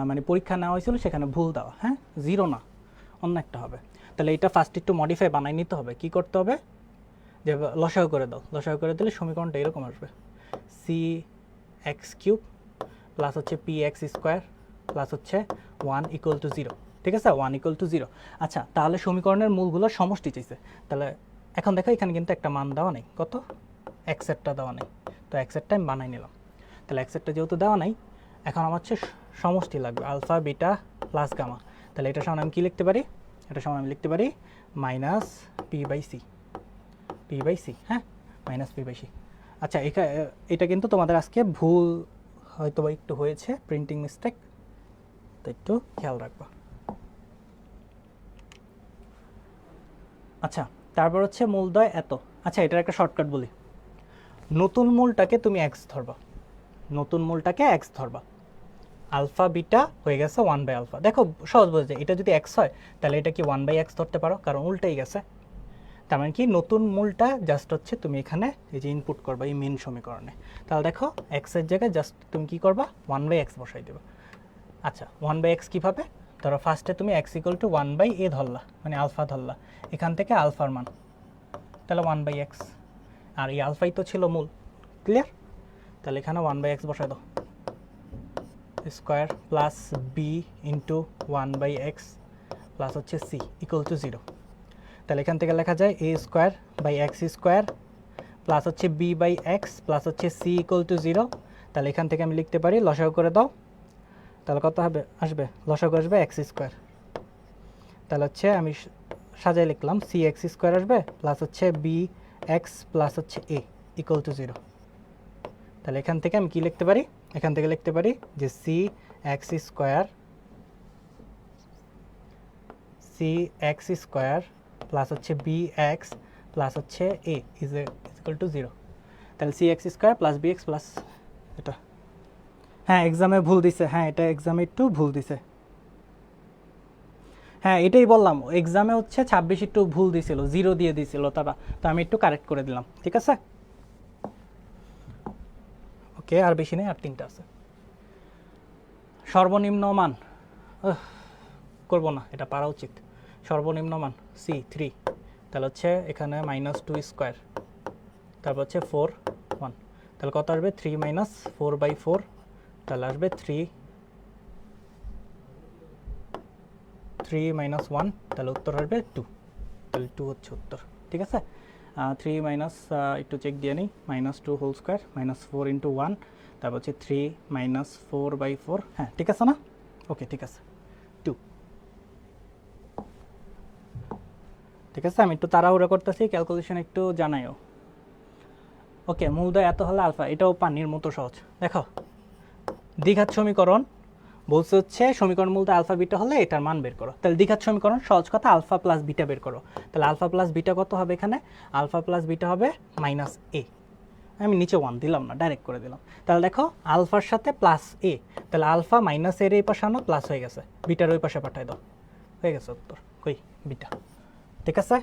মানে পরীক্ষা নেওয়া হয়েছিল সেখানে ভুল দেওয়া, হ্যাঁ 0 না অন্য একটা হবে, তাহলে এটা ফার্স্ট একটু মডিফাই বানাই নিতে হবে। কি করতে হবে, যে লসাগু করে দাও, লসাগু করে দিলে সমীকরণটা এরকম আসবে, cx³ প্লাস হচ্ছে px স্কোয়ার প্লাস হচ্ছে 1 = 0, ঠিক আছে 1 = 0। আচ্ছা, তাহলে সমীকরণের মূলগুলো সমষ্টি চাইছে, তাহলে এখন দেখো এখানে কিন্তু একটা মান দেওয়া নেই, কত x-এরটা দেওয়া নেই, তো x-এরটা আমি বানাই নিলাম, তাহলে x-এরটা যেহেতু দেওয়া নাই এখন আমার হচ্ছে সমষ্টি লাগবে আলফা বিটা প্লাস গামা, তাহলে এটা সমান আমি কী লিখতে পারি, এটা সমান আমি লিখতে পারি -p/c, হ্যাঁ -p/c। আচ্ছা, এটা কিন্তু তোমাদের আজকে ভুল হয়তো বা একটু হয়েছে, প্রিন্টিং মিস্টেক, তো একটু খেয়াল রাখবা। আচ্ছা, তারপর হচ্ছে মূলদ্বয় এত। আচ্ছা, এটার একটা শর্টকাট বলি, নতুন মূলটাকে তুমি x ধরবা, নতুন মূলটাকে x ধরবা, আলফা বিটা হয়ে গেছে 1/α। দেখো সহজ বোঝা যায়, এটা যদি x হয় তাহলে এটা কি 1/x ধরতে পারো, কারণ উল্টাই গেছে, তার মানে কি নতুন মূলটা জাস্ট হচ্ছে তুমি এখানে এই যে ইনপুট করবা এই মেন সমীকরণে, তাহলে দেখো x এর জায়গায় জাস্ট তুমি কি করবা 1/x বসাই দেবা। আচ্ছা, 1/x কীভাবে, ধরো ফার্স্টে তুমি x = 1/a ধরলা, মানে আলফা ধরলা, এখান থেকে আলফার মান, তাহলে 1/x, আর এই আলফাই তো ছিল মূল, ক্লিয়ার, তাহলে এখানে 1/x বসাই দাও, square plus B into 1/x plus হচ্ছে c = 0, তাহলে এখান থেকে লেখা যায় a²/x² প্লাস হচ্ছে b/x প্লাস হচ্ছে c = 0, তাহলে এখান থেকে আমি লিখতে পারি, লসাগু করে দাও, তাহলে কত হবে আসবে, লসাগু আসবে x², তাহলে হচ্ছে আমি সাজাই লিখলাম cx² আসবে প্লাস হচ্ছে bx প্লাস হচ্ছে a = 0, তাহলে এখান থেকে আমি কি লিখতে পারি, এখান থেকে লিখতে পারি যে সি এক্স স্কোয়ার প্লাস হচ্ছে বি এক্স প্লাস হচ্ছে এ ইজ ইকুয়াল টু 0। তাহলে C X square plus B x plus এটা, হ্যাঁ এক্সামে ভুল দিছে, হ্যাঁ এটা এক্সামে একটু ভুল দিছে, হ্যাঁ এটাই বললাম এক্সামে হচ্ছে 26 একটু ভুল দিছিল, 0 দিয়ে দিছিল তারা, তো আমি একটু কারেক্ট করে দিলাম, ঠিক আছে। ওকে, আর বেশি নেই, আর 3টা আছে। সর্বনিম্ন মান করব না, এটা পারা উচিত। সর্বনিম্ন মান সি 3, তাহলে হচ্ছে এখানে -2 স্কোয়ার, তারপর হচ্ছে 4 1, তাহলে কত আসবে 3 - 4/4, তাহলে আসবে 3 - 1, তাহলে উত্তর আসবে 2, তাহলে 2 হচ্ছে উত্তর, ঠিক আছে। 3 মাইনাস একটু চেক দিয়ে নিই, -2 হোল স্কোয়ার -4 × 1, তারপর হচ্ছে 3 - 4/4, হ্যাঁ ঠিক আছে না, ওকে ঠিক আছে 2, ঠিক আছে। আমি একটু তাড়াহুড়া করতেছি, ক্যালকুলেশন একটু জানাইও। ওকে, মূলদয় এত হলে আলফা, এটাও পানির মতো সহজ। দেখো দ্বিঘাত সমীকরণ বলছে হচ্ছে সমীকরণ মূলদয় আলফা বিটা হলে এটার মান বের করো, তাহলে দ্বিঘাত সমীকরণ সহজ কথা আলফা প্লাস বিটা বের করো। তাহলে আলফা প্লাস বিটা কত হবে, এখানে আলফা প্লাস বিটা হবে -a, আমি নিচে 1 দিলাম না, ডাইরেক্ট করে দিলাম। তাহলে দেখো আলফার সাথে প্লাস এ, তাহলে আলফা -a এই পাশে আনো, প্লাস হয়ে গেছে, বিটার ওই পাশে পাঠাই দাও, হয়ে গেছে উত্তর, কই বিটা, ঠিক আছে।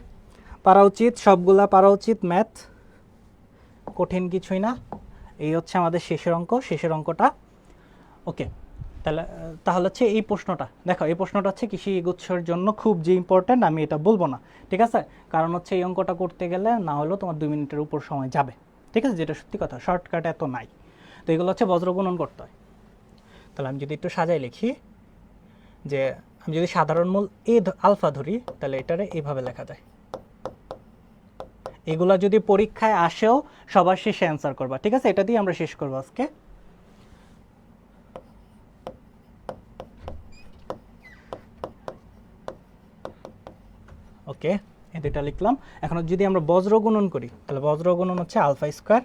পারা উচিত, সবগুলা পারা উচিত, ম্যাথ কঠিন কিছুই না। এই হচ্ছে আমাদের শেষের অঙ্ক, শেষের অঙ্কটা। ওকে, তাহলে হচ্ছে এই প্রশ্নটা দেখো, এই প্রশ্নটা হচ্ছে কৃষি গুচ্ছের জন্য খুব যে ইম্পর্ট্যান্ট আমি এটা বলবো না, ঠিক আছে, কারণ হচ্ছে এই অঙ্কটা করতে গেলে না হলেও তোমার 2 মিনিটের উপর সময় যাবে, ঠিক আছে, যেটা সত্যি কথা, শর্টকাট এত নাই। তো এগুলো হচ্ছে বজ্রগুণন করতে হয়। তাহলে আমি যদি একটু সাজাই লিখি, যে আমি যদি সাধারণ মূল আলফা ধরি, তাহলে এটারে এইভাবে লেখা যায়। এগুলা যদি পরীক্ষায় আসেও সবার শেষে অ্যান্সার করবা, ঠিক আছে, এটা দিয়ে আমরা শেষ করবো আজকে। ওকে, এই দুইটা লিখলাম। এখন যদি আমরা বজ্র গুণন করি, তাহলে বজ্র গুণন হচ্ছে আলফা স্কোয়ার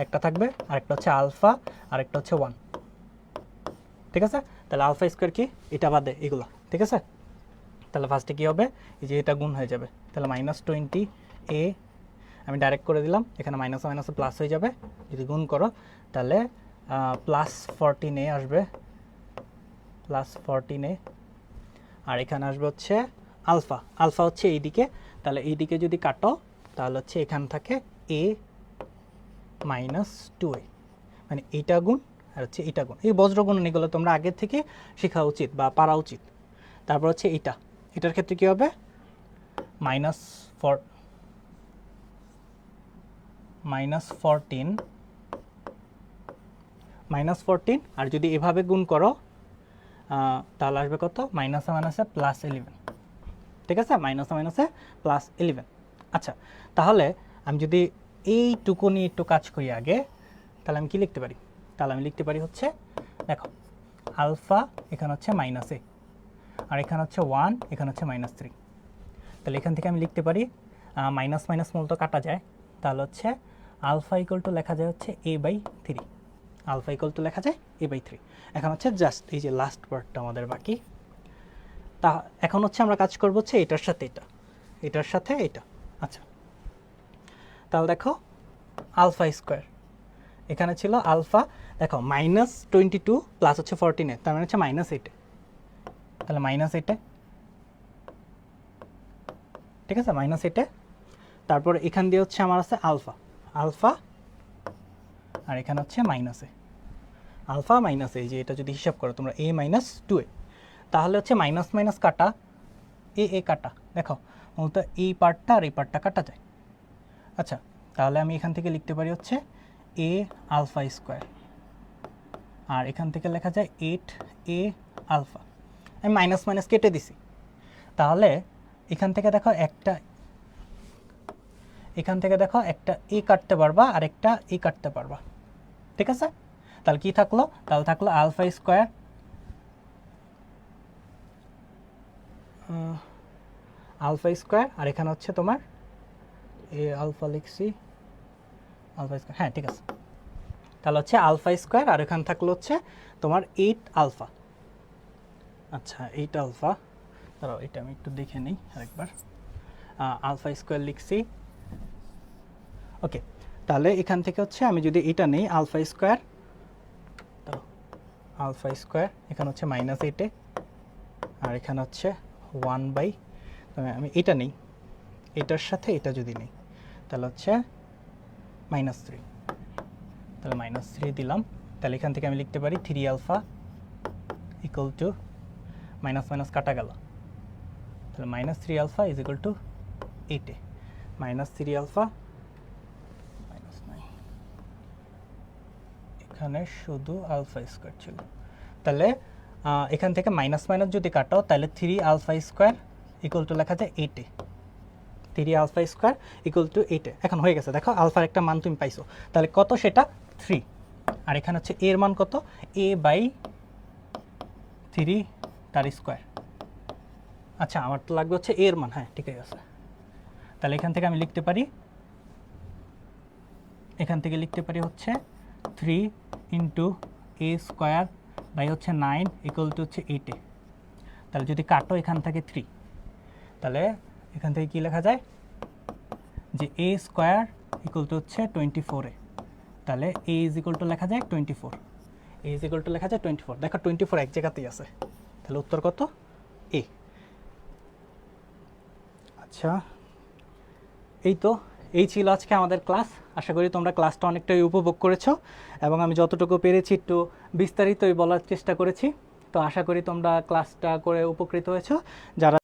একটা থাকবে, আরেকটা হচ্ছে আলফা, আরেকটা হচ্ছে 1, ঠিক আছে। তাহলে আলফা স্কোয়ার কি, এটা বাদে এগুলা, ঠিক আছে। তাহলে ফার্স্টে কি হবে, এই যে এটা গুণ হয়ে যাবে, তাহলে -20a, আমি ডাইরেক্ট করে দিলাম, এখানে মাইনাস মাইনাস প্লাস হয়ে যাবে, যদি গুণ করো তাহলে +14a আসবে, +14a, আর এখানে আসবে হচ্ছে আলফা, আলফা হচ্ছে এইদিকে, তাহলে এইদিকে যদি কাটো তাহলে হচ্ছে এখান থাকে a -2a, মানে এইটা গুণ আর হচ্ছে এইটা গুণ। এই বজ্রগুণন এগুলো তোমরা আগের থেকে শেখা উচিত বা পারা উচিত। তারপর হচ্ছে এটার ক্ষেত্রে কি হবে, -14, আর যদি এভাবে গুণ করো তাহলে আসবে কত, মাইনাসে মাইনাসে +11, ঠিক আছে, মাইনাসে মাইনাসে +11। আচ্ছা, তাহলে আমি যদি এইটুকু নিয়ে একটু কাজ করি আগে, তাহলে আমি কি লিখতে পারি, তাহলে আমি লিখতে পারি হচ্ছে, দেখো আলফা এখানে হচ্ছে -a, আর এখানে হচ্ছে 1, এখানে হচ্ছে -3, তাহলে এখান থেকে আমি লিখতে পারি মাইনাস মাইনাস মূল তো কাটা যায়, তাহলে হচ্ছে আলফা ইকুয়াল টু লেখা যায় হচ্ছে a/3, আলফা ইকুয়াল টু লেখা যায় a/3। এখন হচ্ছে জাস্ট এই যে লাস্ট পার্টটা আমাদের বাকি, তা এখন হচ্ছে আমরা কাজ করবো হচ্ছে এটার সাথে এটা, এটার সাথে এটা। আচ্ছা, তাহলে দেখো আলফা স্কোয়ার, এখানে ছিল আলফা, দেখো -22 প্লাস হচ্ছে 14, তার মানে হচ্ছে -8, তাহলে -8, ঠিক আছে, -8। তারপর এখান দিয়ে হচ্ছে আমার আছে আলফা, আলফা, আর এখানে হচ্ছে -a, আলফা -a, যে এটা যদি হিসাব করো তোমরা a-2a, তাহলে হচ্ছে মাইনাস মাইনাস কাটা, এ কাটা, দেখো মূলত এই পার্টটা আর এই পার্টটা কাটা যায়। আচ্ছা, তাহলে আমি এখান থেকে লিখতে পারি হচ্ছে a আলফা স্কোয়ার, আর এখান থেকে লেখা যায় 8a আলফা, আমি মাইনাস মাইনাস কেটে দিছি। তাহলে এখান থেকে দেখো একটা এ কাটতে পারবা আর একটা এ কাটতে পারবা, ঠিক আছে। তাহলে কি থাকলো, তাহলে থাকলো আলফা স্কোয়ার, আর এখানে হচ্ছে তোমার এ আলফা লিখছি, আলফা স্কোয়ার, হ্যাঁ ঠিক আছে। তাহলে হচ্ছে আলফা স্কোয়ার, আর এখানে থাকলো হচ্ছে তোমার 8 আলফা। আচ্ছা 8 আলফা, দাঁড়াও এটা আমি একটু দেখে নিই আরেকবার। আলফা স্কোয়ার লিখছি, ওকে। তাহলে এখান থেকে হচ্ছে আমি যদি এটা নেই আলফা স্কোয়ার, আলফা স্কোয়ার এখানে হচ্ছে -8 আর এখানে হচ্ছে 1/, আমি এটা নেই, এটার সাথে এটা যদি নেই তাহলে হচ্ছে -3, তাহলে -3 দিলাম। তাহলে এখান থেকে আমি লিখতে পারি 3 alpha equal to minus minus কাটা গেল, তাহলে -3 alpha is equal to 8, -3 alpha -9, এখানে শুধু আলফা স্কোয়ার ছিল। তাহলে এখান থেকে মাইনাস মাইনাস যদি কাটাও তাহলে 3 আলফা স্কোয়ার ইকুয়াল টু লেখা যায় 8, 3 আলফা স্কোয়ার ইকুয়াল টু 8। এখন হয়ে গেছে, দেখো আলফার একটা মান তুমি পাইছো, তাহলে কত সেটা 3, আর এখানে হচ্ছে এর মান কত a/3 তার স্কোয়ার। আচ্ছা আমার তো লাগবে হচ্ছে এর মান, হ্যাঁ ঠিক আছে। তাহলে এখান থেকে আমি লিখতে পারি, হচ্ছে 3 ইন্টু a স্কোয়ার বাই হচ্ছে 9 ইকুয়াল টু হচ্ছে 8। তাহলে যদি কাটো এখান থেকে 3, তাহলে এখান থেকে কি লেখা যায় যে a স্কোয়ার ইকুয়াল টু হচ্ছে 24, তাহলে a ইজ ইকুয়াল টু লেখা যায় 24, a ইজ ইকুয়াল টু লেখা যায় 24। দেখো 24 এক জায়গাতেই আছে, তাহলে উত্তর কত a। আচ্ছা এই ছিল আজকে আমাদের ক্লাস। আশা করি তোমরা ক্লাসটা অনেকটাই উপভোগ করেছো এবং আমি যতটুকু পেরেছি একটু বিস্তারিতই বলার চেষ্টা করেছি। তো আশা করি তোমরা ক্লাসটা করে উপকৃত হয়েছো। যারা